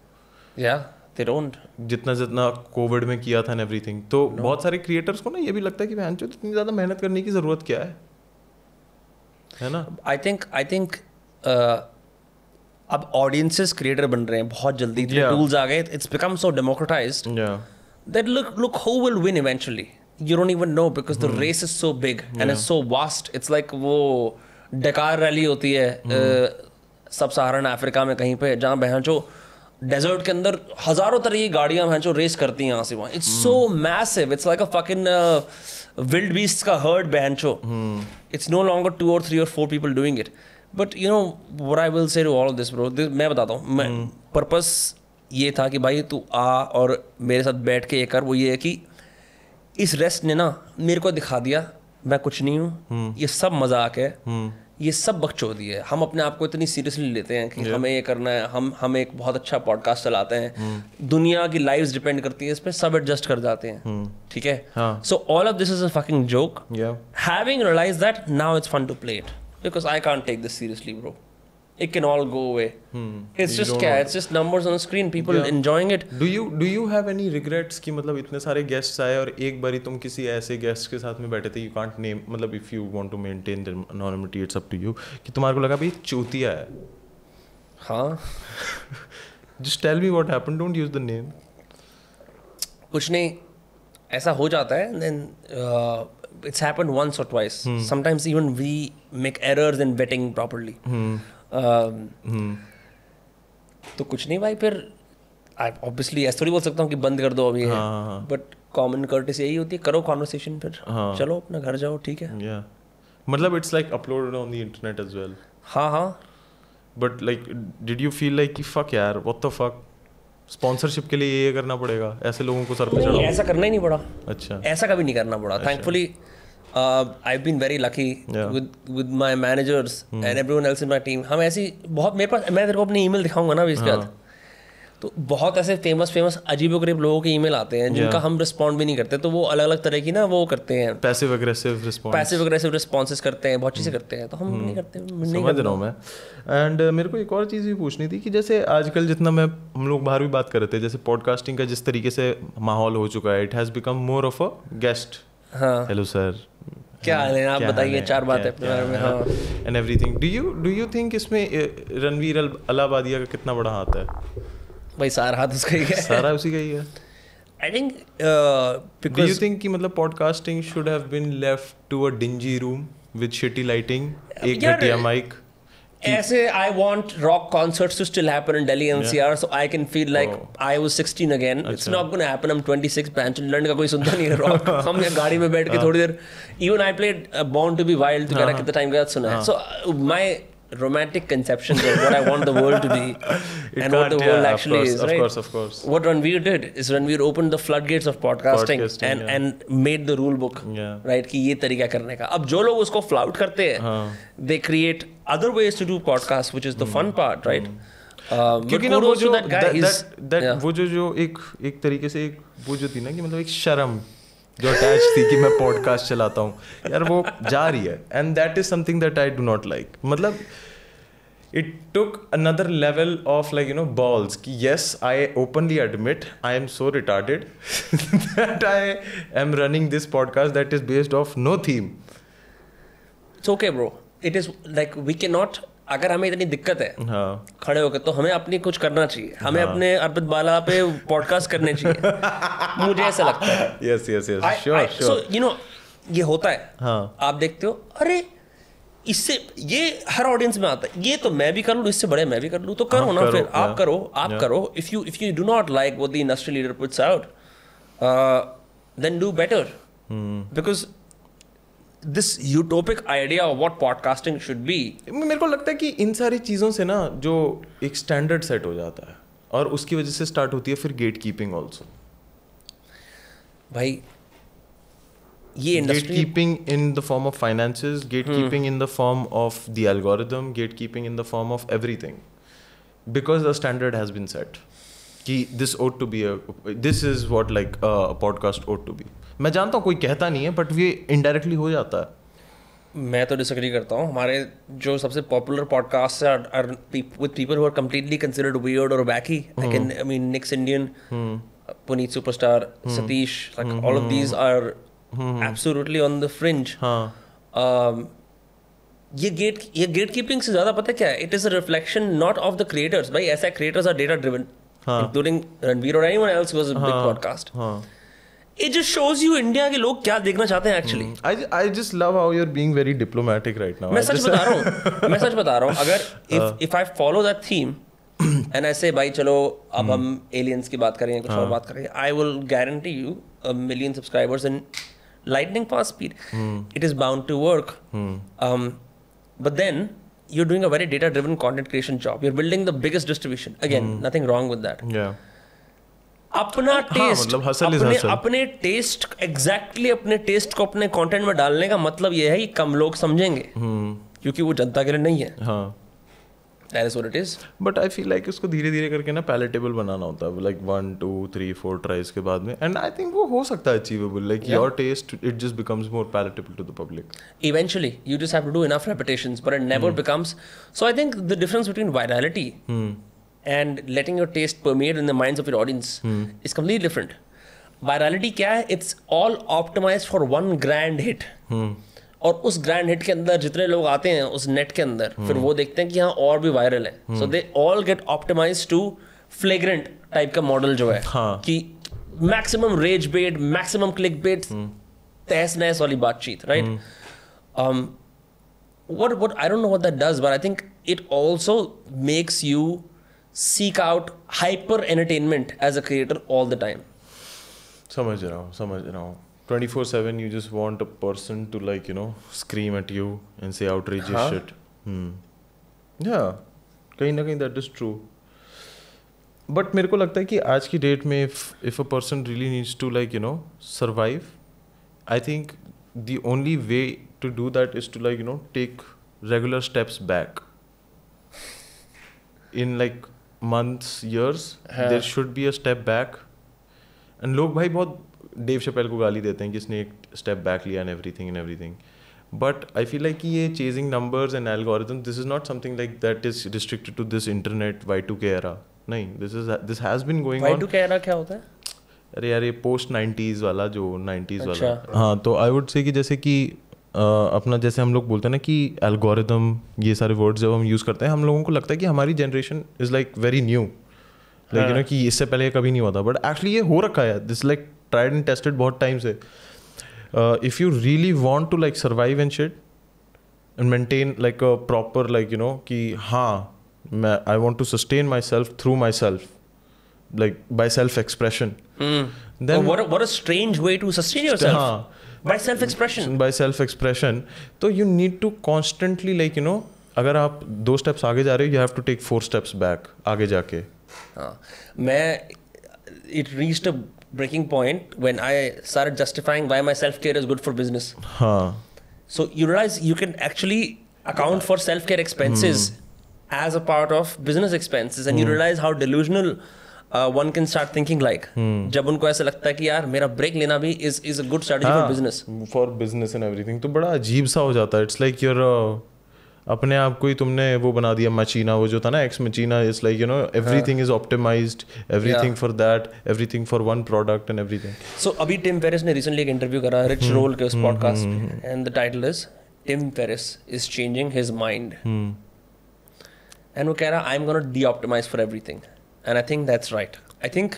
[SPEAKER 2] They don't.
[SPEAKER 1] जितना कोविड में किया था एंड एवरीथिंग, तो बहुत सारे क्रिएटर्स को ना ये भी लगता है कि भैंचो इतनी ज़्यादा मेहनत करने की ज़रूरत क्या है ना.
[SPEAKER 2] आई थिंक अब ऑडियंसेस क्रिएटर बन रहे हैं बहुत जल्दी. टूल्स आ गए, it's become so democratised that look who will win eventually. You don't even know because the race is so big and it's so vast. It's like वो डकार rally होती है सब सहारन अफ्रीका में कहीं पे, जहाँ भैंचो डेजर्ट के अंदर हजारों तरह की गाड़ियां भैंचो रेस करती हैं यहाँ से वहाँ. It's so massive, it's like a fucking wild beast का हर्ड भैंचो. It's no longer 2 or 3 or 4 people doing it. But you know what I will say to all of this, bro, मैं बताता हूँ, मैं पर्पस ये था कि भाई तू आ और मेरे साथ बैठ के ये कर. वो ये है कि इस रेस्ट ने ना मेरे को दिखा दिया मैं कुछ नहीं हूँ, ये सब मजाक है, ये सब बकचोदी है. हम अपने आप को इतनी सीरियसली लेते हैं कि हमें ये करना है, हम एक बहुत अच्छा पॉडकास्ट चलाते हैं, दुनिया की लाइव्स डिपेंड करती है इस पे, सब एडजस्ट कर जाते हैं, ठीक है. So all of this is a fucking joke. Having realised that now it's fun to play it because I can't take this seriously, bro. It can all go away. It's just numbers on the screen, people enjoying it.
[SPEAKER 1] Do you have any regrets कि मतलब इतने सारे guests आए और एक बारी तुम किसी ऐसे guest के साथ में बैठे थे, you can't name, मतलब if you want to maintain the anonymity, it's up to you, कि तुम्हारे को लगा भाई चूतिया है.
[SPEAKER 2] हाँ.
[SPEAKER 1] Just tell me what happened, don't use the name.
[SPEAKER 2] कुछ नहीं, ऐसा हो जाता है. Then it's happened once or twice. Sometimes even we make errors in vetting properly. तो कुछ नहीं भाई, फिर ऑब्वियसली ऐसा थोड़ी बोल सकता हूँ कि बंद कर दो अभी, बट कॉमन कर्टिस यही होती है, करो कॉन्वर्सेशन, फिर चलो अपना घर जाओ, ठीक है.
[SPEAKER 1] मतलब it's like uploaded on the internet as well.
[SPEAKER 2] हाँ.
[SPEAKER 1] But like did you feel like कि फक यार व्हाट द फक, स्पॉन्सरशिप के लिए ये करना पड़ेगा, ऐसे लोगों को सर पे चढ़ाओ?
[SPEAKER 2] ऐसा करना ही नहीं पड़ा.
[SPEAKER 1] अच्छा.
[SPEAKER 2] ऐसा कभी नहीं करना पड़ा. Thankfully I've been very lucky with my managers and everyone else in my team. हम ऐसी बहुत, मेरे पास, मैं तेरे को अपनी ईमेल दिखाऊंगा ना अभी इसके बाद, तो बहुत ऐसे फेमस अजीबोगरीब लोगों के ईमेल आते हैं जिनका हम रिस्पॉन्ड भी नहीं करते. तो वो अलग अलग तरह की ना वो करते हैं, पैसिव अग्रेसिव रिस्पॉन्सेस करते हैं, बहुत चीज़ें करते हैं, तो हम नहीं करते.
[SPEAKER 1] समझ रहा हूँ मैं. एंड मेरे को एक और चीज़ भी पूछनी थी कि जैसे आजकल जितना हम लोग बाहर भी बात कर रहे थे, जैसे पॉडकास्टिंग का जिस तरीके से माहौल हो चुका है, it has become more of a guest. हाँ. हेलो सर,
[SPEAKER 2] क्या हाल है, आप बताइए, 4 बातें अपने बारे में. हाँ.
[SPEAKER 1] And everything. Do you think इसमें रणवीर अलाहाबादिया का कितना बड़ा हाथ है?
[SPEAKER 2] भाई सारा हाथ उसका ही है.
[SPEAKER 1] सारा उसी का ही है.
[SPEAKER 2] I think
[SPEAKER 1] do you think कि मतलब podcasting should have been left to a dingy room with shitty lighting, एक घटिया माइक?
[SPEAKER 2] ऐसे I want rock concerts to still happen in Delhi NCR, so I can feel like I was 16 again. It's not going to happen. I'm 26. London का कोई सुनता नहीं है rock. हम गाड़ी में बैठ के थोड़ी देर, even I played Born to be Wild, तो कितना टाइम के बाद सुना है. So my romantic conceptions of what I want the world to be and what the world actually is, right?
[SPEAKER 1] Of course.
[SPEAKER 2] What Ranveer did is Ranveer opened the floodgates of podcasting and made the rule book, right? कि ये तरीका करने का. अब जो लोग उसको flout करते हैं, they create other ways to do podcasts, which is the fun part, right?
[SPEAKER 1] क्योंकि ना वो जो वो जो एक तरीके से एक वो जो थी ना कि मतलब एक शर्म जो अटैच थी कि मैं पॉडकास्ट चलाता हूँ यार, वो जा रही है. And that is something that I do not like. मतलब it took another level of like balls ki yes, I openly admit I am so retarded that I am running this podcast that is based off no theme.
[SPEAKER 2] It's okay bro, it is like we cannot, अगर हमें इतनी दिक्कत है खड़े होकर तो हमें अपनी कुछ करना चाहिए. हमें अपने अर्पित बाला पे पॉडकास्ट करने चाहिए. मुझे ऐसा लगता है.
[SPEAKER 1] yes sure.
[SPEAKER 2] So ये होता है. आप देखते हो अरे इससे ये हर ऑडियंस में आता है, ये तो मैं भी कर लूँ, इससे बड़े मैं भी कर लूँ, तो करो ना फिर. आप करो. If you do not like what the industry leader puts out, then do better. Because this utopic idea of what podcasting should be,
[SPEAKER 1] मेरे को लगता है कि इन सारी चीज़ों से ना जो एक स्टैंडर्ड सेट हो जाता है और उसकी वजह से स्टार्ट होती है फिर गेट कीपिंग ऑल्सो.
[SPEAKER 2] भाई ये industry,
[SPEAKER 1] gatekeeping in the form of finances, gatekeeping in the form of the algorithm, gatekeeping in the form of everything, because the standard has been set कि this ought to be this is what like a podcast ought to be. मैं जानता हूँ कोई कहता नहीं है but ये indirectly हो जाता है.
[SPEAKER 2] मैं तो डिसएग्री करता हूँ. हमारे जो सबसे popular podcast are with people who are completely considered weird और वैकी. आई मीन निक्स Indian, Puneet superstar, Satish, like all of these are absolutely on the fringe. ये गेट कीपिंग से ज़्यादा पता क्या है? It is a reflection not of the creators. भाई ऐसा creators are data driven, including Ranveer और anyone else was a big podcast. It just shows you India के लोग क्या देखना चाहते हैं actually.
[SPEAKER 1] I just love how you're being very diplomatic right now.
[SPEAKER 2] मैं सच बता रहा हूँ. अगर if I follow that theme and I say भाई चलो अब हम aliens की बात करेंगे, कुछ और बात करेंगे, I will guarantee you 1 million subscribers in lightning fast speed. It is bound to work. But then you're doing a very data driven content creation job. You're building the biggest distribution. Again, nothing wrong with that.
[SPEAKER 1] Yeah.
[SPEAKER 2] अपना test, अपने test exactly अपने test को अपने content में डालने का मतलब ये है कि कम लोग समझेंगे क्योंकि वो जनता के लिए नहीं है. That is what it is.
[SPEAKER 1] But I feel like उसको धीरे धीरे करके ना पैलेटेबल बनाना होता है, like 1 2 3 4 ट्राइज के बाद में. And I think वो हो सकता है achievable. Like your taste, it just becomes more palatable to the public.
[SPEAKER 2] Eventually, you just have to do enough repetitions, but it never becomes. So I think the difference between virality and letting your taste permeate in the minds of your audience is completely different. Virality क्या है? It's all optimized for one grand hit. और उस grand hit के अंदर जितने लोग आते हैं उस net के अंदर, फिर वो देखते हैं कि हाँ और भी viral है. So they all get optimized to flagrant type का model जो है कि maximum rage bait, maximum clickbait, तहस नहस वाली बातचीत, right? What I don't know what that does, but I think it also makes you seek out hyper entertainment as a creator all the time.
[SPEAKER 1] समझ रहा हूँ. 24/7 you just want a person to like scream at you and say outrageous shit. Yeah, कहीं ना कहीं that is true. But मेरे को लगता है कि आज की डेट में if a person really needs to like survive, I think the only way to do that is to like take regular steps back. In like months, years, there should be a step back. And लोग भाई बहुत Dave Chappelle को गाली देते हैं कि इसने एक स्टेप बैक लिया and everything. But I feel like ये chasing numbers and algorithms, this is not something like that is restricted to this internet Y2K era. नहीं, this has been going on.
[SPEAKER 2] Y2K era क्या होता है?
[SPEAKER 1] अरे यार ये post 90s वाला जो 90s वाला. हाँ, तो I would say कि जैसे कि अपना जैसे हम लोग बोलते हैं ना कि एल्गोरिदम, ये सारे वर्ड्स जब हम यूज़ करते हैं हम लोगों को लगता है कि हमारी generation is like very new, like कि इससे पहले कभी नहीं हुआ था. बट एक्चुअली ये हो रखा है. This like tried and tested बहुत टाइम से. If you really want to like survive and shit and maintain like a proper like कि हाँ मैं I want to sustain myself through myself, like by self-expression.
[SPEAKER 2] Then what a strange way to sustain yourself. By self-expression.
[SPEAKER 1] By self-expression. So you need to constantly like अगर आप 2 steps आगे जा रहे हो, you have to take 4 steps back आगे जाके.
[SPEAKER 2] हाँ, मैं it reached a breaking point when I started justifying why my self-care is good for business.
[SPEAKER 1] हाँ.
[SPEAKER 2] So you realize you can actually account for self-care expenses as a part of business expenses, and you realize how delusional one can start thinking like. जब उनको ऐसा लगता है कि यार मेरा break लेना भी is a good strategy for business.
[SPEAKER 1] For business and everything. तो बड़ा अजीब सा हो जाता है. It's like you're अपने आप को ही तुमने वो बना दिया मचीना, वो जो था ना Ex Machina. It's like you know everything is optimised, everything for that, everything for one product and everything.
[SPEAKER 2] So अभी टिम फेरिस ने रिसेंटली एक इंटरव्यू करा रिच रोल के उस पॉडकास्ट में, and the title is Tim Ferriss is changing his mind. And वो कह रहा I am gonna deoptimise for everything, and I think that's right. I think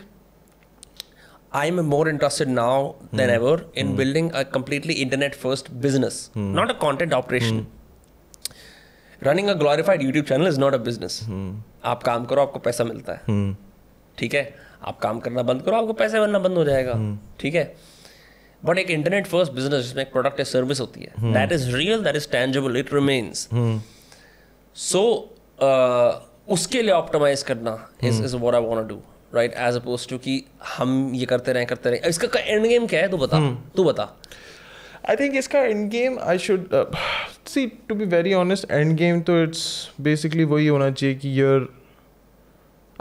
[SPEAKER 2] I am more interested now than ever in building a completely internet first business, not a content operation. Running a glorified YouTube channel is not a business. आप काम करो, आपको पैसा मिलता है, ठीक है. आप काम करना बंद करो, आपको पैसा बनना बंद हो जाएगा, ठीक है. बट एक इंटरनेट फर्स्ट बिजनेस जिसमें एक प्रोडक्ट या सर्विस होती है, that is real, that is tangible, it remains. So उसके लिए ऑप्टिमाइज करना is what I want to do, right, as oppose to कि हम ये करते रहे. इसका एंड गेम क्या है, तू बता.
[SPEAKER 1] I think इसका end game I should see, to be very honest, end game तो it's basically वही होना चाहिए कि you're,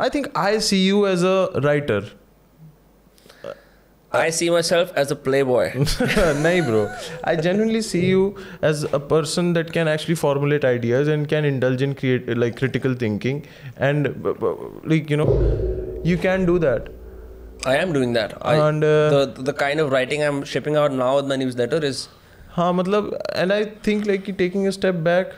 [SPEAKER 1] I think I see you as a writer.
[SPEAKER 2] I see myself as a playboy.
[SPEAKER 1] नहीं bro, I genuinely see you as a person that can actually formulate ideas and can indulge in like critical thinking, and like you know you can do that.
[SPEAKER 2] I am doing that. And the kind of writing I'm shipping out now with my newsletter is.
[SPEAKER 1] हाँ मतलब, and I think like taking a step back,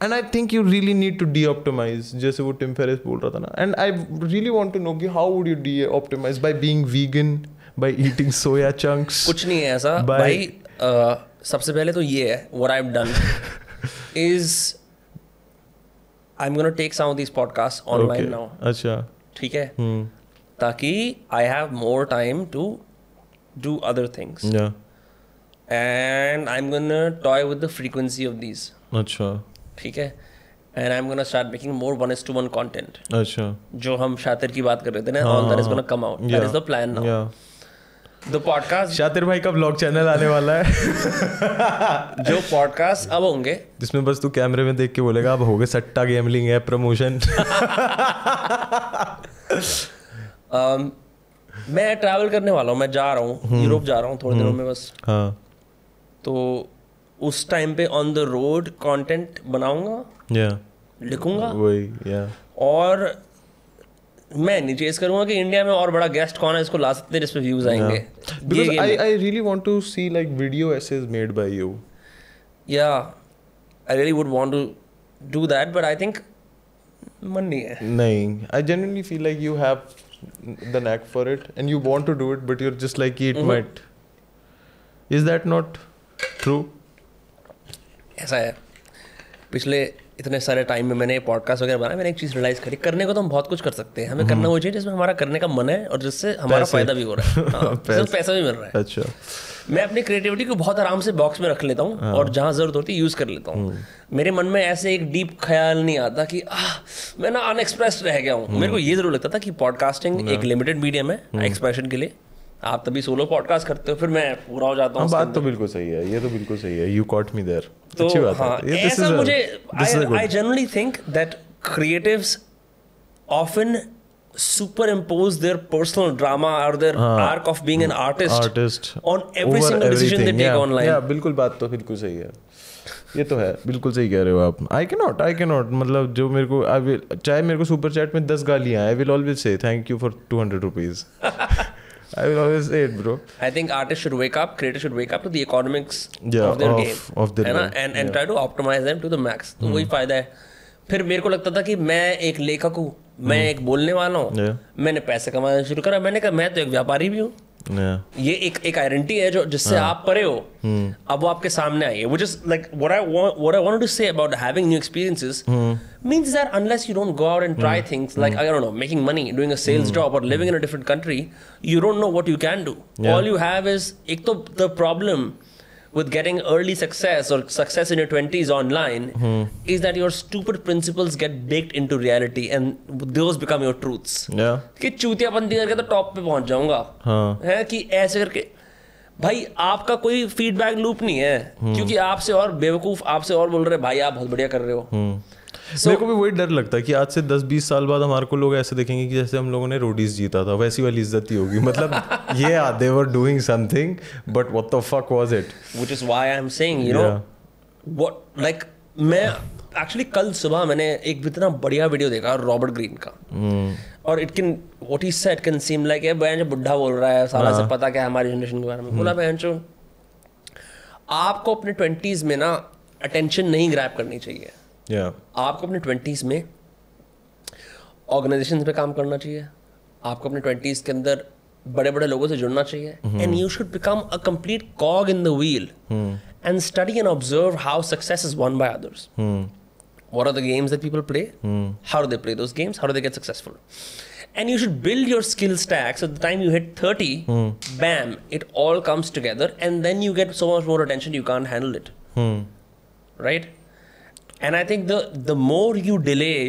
[SPEAKER 1] and I think you really need to de-optimize, जैसे वो Tim Ferriss बोल रहा था ना. And I really want to know कि how would you de-optimize, by being vegan, by eating soya chunks.
[SPEAKER 2] कुछ नहीं है ऐसा भाई. सबसे पहले तो ये है what I've done is I'm gonna take some of these podcasts online now.
[SPEAKER 1] अच्छा.
[SPEAKER 2] ठीक है. ताकि I have more time to do other things.
[SPEAKER 1] Yeah.
[SPEAKER 2] And I'm gonna toy with the frequency of these.
[SPEAKER 1] अच्छा.
[SPEAKER 2] ठीक है. And I'm gonna start making more 1:1 content.
[SPEAKER 1] अच्छा.
[SPEAKER 2] जो हम शातिर की बात कर रहे थे ना, all that is gonna come out. That is the plan now.
[SPEAKER 1] Yeah.
[SPEAKER 2] The podcast.
[SPEAKER 1] शातिर भाई का vlog channel आने वाला है.
[SPEAKER 2] जो podcast अब होंगे.
[SPEAKER 1] जिसमें बस तू कैमरे में देख के बोलेगा अब हो गए सट्टा गैमलिंग है प्रमोशन.
[SPEAKER 2] मैं ट्रैवल करने वाला हूँ, मैं जा रहा हूँ यूरोप जा रहा हूँ थोड़े दिनों में बस.
[SPEAKER 1] हाँ.
[SPEAKER 2] तो उस टाइम पे ऑन द रोड कंटेंट बनाऊंगा, लिखूंगा
[SPEAKER 1] वही.
[SPEAKER 2] और मैं नहीं चेस करूंगा कि इंडिया में और बड़ा गेस्ट कौन है इसको ला सकते हैं जिस पे व्यूज आएंगे.
[SPEAKER 1] Because I really want to see like video essays made by you.
[SPEAKER 2] Yeah, I really would want to do that, but I think मन नहीं है.
[SPEAKER 1] नहीं, I genuinely feel like you have the knack for it and you want to do it, but you're just like it might. Is that not true?
[SPEAKER 2] ऐसा है. पिछले इतने सारे time में मैंने पॉडकास्ट वगैरह बनाया, मैंने एक चीज़ रियलाइज करी, करने को तो हम बहुत कुछ कर सकते हैं, हमें करना वो चाहिए जिसमें हमारा करने का मन है और जिससे हमारा फायदा भी हो रहा है. हाँ, पैसा भी मिल रहा है.
[SPEAKER 1] अच्छा.
[SPEAKER 2] मैं अपनी क्रिएटिविटी को बहुत आराम से बॉक्स में रख लेता हूँ और जहाँ जरूरत होती है यूज़ कर लेता हूँ. मेरे मन में ऐसे एक डीप ख्याल नहीं आता कि मैं ना अनएक्सप्रेस्ड रह गया हूँ. मेरे को ये जरूर लगता था कि पॉडकास्टिंग एक लिमिटेड मीडियम है एक्सप्रेशन के लिए. आप तभी सोलो पॉडकास्ट करते हो, फिर मैं पूरा हो जाता हूँ.
[SPEAKER 1] बात तो बिल्कुल सही है, ये तो बिल्कुल सही है. You caught me there.
[SPEAKER 2] तो
[SPEAKER 1] अच्छी बात
[SPEAKER 2] हाँ,
[SPEAKER 1] है.
[SPEAKER 2] ऐसा मुझे I generally think that creatives often superimpose their personal drama or their arc of being an artist on every single decision they take online.
[SPEAKER 1] Yeah, बिल्कुल बात तो बिल्कुल सही है. ये तो है, बिल्कुल सही कह रहे हो आप. I cannot मतलब जो मेरे को चाहे मेरे को सुपर चैट में 10 गालियाँ I will always say thank you for 200 rupees. I will always say it, bro.
[SPEAKER 2] I think artists should wake up, creators should wake up to the economics of their game.
[SPEAKER 1] Of their game.
[SPEAKER 2] And try to optimize them to the max. तो वही फायदा है. फिर मेरे को लगता था कि मैं एक लेखक हूँ, मैं एक बोलने वाला हूँ, मैंने पैसे कमाना शुरू करा. मैंने कहा मैं तो एक व्यापारी भी हूँ. ये एक आइडेंटिटी है जो जिससे आप परे हो, अब वो आपके सामने आई है. Which is like what I wanted to say about having new experiences means that unless you don't go out and try things like I don't know, making money, doing a sales job or living in a different country, you don't know what you can do. All you have is एक तो the problem with getting early success or success in your 20s online is that your stupid principles get baked into reality and those become your truths.
[SPEAKER 1] Yeah.
[SPEAKER 2] कि चूतियापंती करके तो top पे पहुंच जाऊंगा, है कि ऐसे करके भाई आपका कोई फीडबैक लूप नहीं है, क्योंकि आपसे और बेवकूफ आपसे और बोल रहे भाई आप बहुत बढ़िया कर रहे हो.
[SPEAKER 1] मेरे को भी वही डर लगता है कि आज से 10-20 साल बाद हमारे को लोग ऐसे देखेंगे कि जैसे हम लोगों ने रोडीज जीता था, वैसी वाली इज्जत ही होगी. मतलब ये they were doing something but what the fuck was it.
[SPEAKER 2] Which is why I am saying, you know what, like मैं एक्चुअली कल सुबह मैंने एक इतना बढ़िया वीडियो देखा रॉबर्ट ग्रीन का, और it can what he said can seem like a बहन जो बुढ़ा बोल रहा है साला से पता क्या है हमारी जनरेशन के बारे में. बोला बहन चो आपको अपने 20s में ना अटेंशन नहीं ग्रैब करनी चाहिए. आपको अपने 20s में ऑर्गेनाइजेशन पे काम करना चाहिए, आपको अपने 20s के अंदर बड़े बड़े लोगों से जुड़ना चाहिए, and you should become a complete कॉग in the wheel and study and observe how success is one by others. What are the games that people play? How do they play those games? How do they get successful? And you should build your skill stack so the time you hit 30, bam, it all comes together, and then you get so much more attention you can't handle it. Right? And I think the more you delay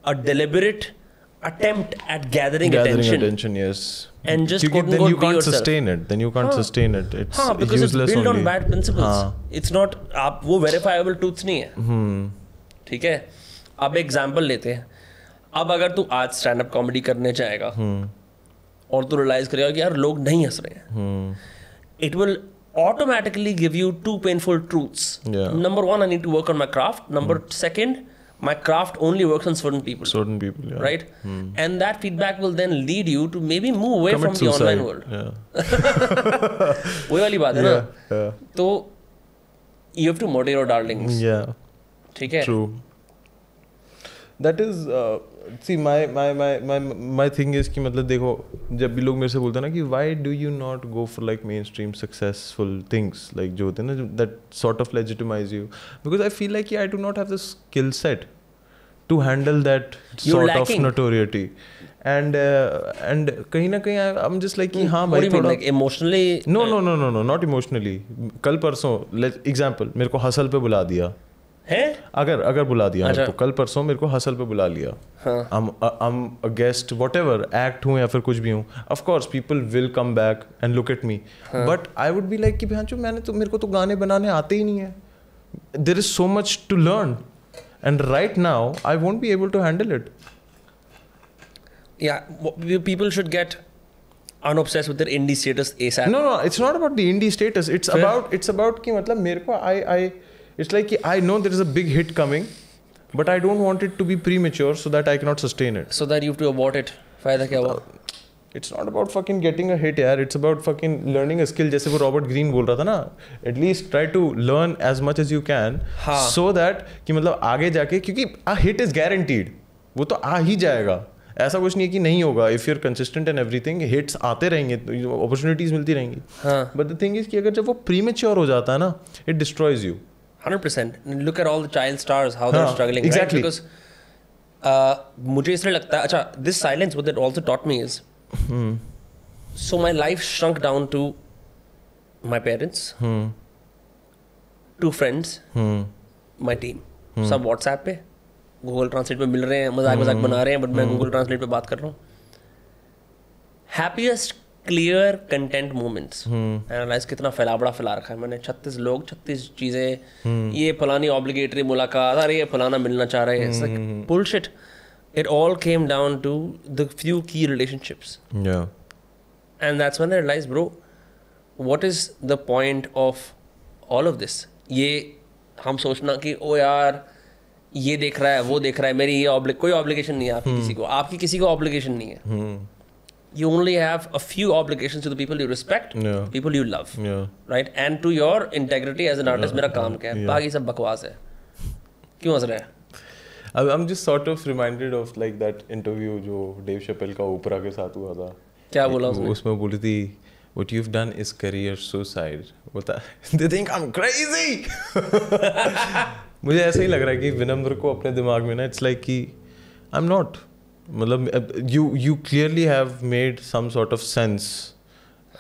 [SPEAKER 2] a deliberate attempt at gathering attention,
[SPEAKER 1] yes,
[SPEAKER 2] and just
[SPEAKER 1] then you can't sustain it. Then you can't sustain it. It's
[SPEAKER 2] because
[SPEAKER 1] useless
[SPEAKER 2] it's built
[SPEAKER 1] only
[SPEAKER 2] on bad principles. It's not आप वो verifiable truths नहीं है. ठीक है, अब example लेते हैं. अब अगर तू आज स्टैंड अप कॉमेडी करने जाएगा और तू रियलाइज करेगा कि यार लोग नहीं हंस रहे हैं, it will automatically give you two painful truths. Number one, I need to work on my craft. Number second, my craft only works on certain people.
[SPEAKER 1] Yeah.
[SPEAKER 2] Right? And that feedback will then lead you to maybe move away from the online world. वही वाली बात है ना. तो you have to motivate your darlings.
[SPEAKER 1] Yeah.
[SPEAKER 2] ठीक है.
[SPEAKER 1] True. That is see my thing is कि मतलब देखो जब भी लोग मेरे से बोलते हैं ना कि why do you not go for like mainstream successful things like जो होते हैं ना that sort of legitimize you, because I feel like I do not have the skill set to handle that sort of notoriety and कहीं ना कहीं I'm just like कि हाँ भाई थोड़ा
[SPEAKER 2] like emotionally
[SPEAKER 1] no not emotionally. कल परसों example मेरे को हसल पे बुला दिया
[SPEAKER 2] है,
[SPEAKER 1] अगर बुला दिया मेरे को कल परसों मेरे को हसल पे बुला लिया, I'm a guest whatever act हूँ या फिर कुछ भी हूँ, of course people will come back and look at me, but I would be like कि भांचो मेरे को तो गाने बनाने आते ही नहीं है. There is so much to learn and right now I won't be able to handle it.
[SPEAKER 2] Yeah, people should get unobsessed with their indie status ASAP.
[SPEAKER 1] No, it's not about the indie status. It's about कि मतलब मेरे को it's like I know there is a big hit coming, but I don't want it to be premature so that I cannot sustain it.
[SPEAKER 2] So that you have to abort it. फायदा क्या हुआ?
[SPEAKER 1] It's not about fucking getting a hit यार. It's about fucking learning a skill. जैसे वो Robert Greene बोल रहा था ना, at least try to learn as much as you can, so that कि मतलब आगे जाके, क्योंकि a hit is guaranteed, वो तो आ ही जाएगा. ऐसा कुछ नहीं है कि नहीं होगा. If you're consistent and everything, hits आते रहेंगे, अपॉर्चुनिटीज मिलती रहेंगी. बट द थिंग इज कि अगर जब वो प्रीमेच्योर हो जाता है ना, it destroys you.
[SPEAKER 2] 100%. Look at all the child stars, how they're struggling.
[SPEAKER 1] Exactly.
[SPEAKER 2] Right? Because मुझे इसलिए लगता है, अच्छा, this silence what it also taught me is, so my life shrunk down to my parents, 2 friends, my team. सब WhatsApp पे, Google Translate पे मिल रहे हैं, मजाक बना रहे हैं, बट मैं Google Translate पे बात कर रहा हूँ. Happiest clear content moments. Analyse कितना फैला रखा है मैंने. 36 लोग, 36 चीजें, ये फलानी ऑब्लिगेटरी मुलाकात, अरे ये फलाना मिलना चाह रहे हैं. It's like bullshit. It all came down to the few key relationships.
[SPEAKER 1] Yeah.
[SPEAKER 2] And that's when I realized, bro, what is the point of all of this? ये हम सोचना कि ओ यार ये देख रहा है, वो देख रहा है, मेरी ये कोई ऑब्लिगेशन नहीं है आपकी किसी को. आपकी किसी को ऑब्लिगेशन नहीं है. You only have a few obligations to the people you respect, people you love, right? And to your integrity as an artist. मेरा काम क्या है? बाकी सब बकवास है. क्यों हंस रहे हैं?
[SPEAKER 1] I'm just sort of reminded of like that interview जो Dave Chappelle का ओपरा के साथ हुआ था.
[SPEAKER 2] क्या बोला उसने?
[SPEAKER 1] उसमें बोली थी, what you've done is career suicide. बोलता they think I'm crazy. मुझे ऐसा ही लग रहा है कि विनम्र को अपने दिमाग में ना, it's like कि I'm not. मतलब you clearly have made some sort of sense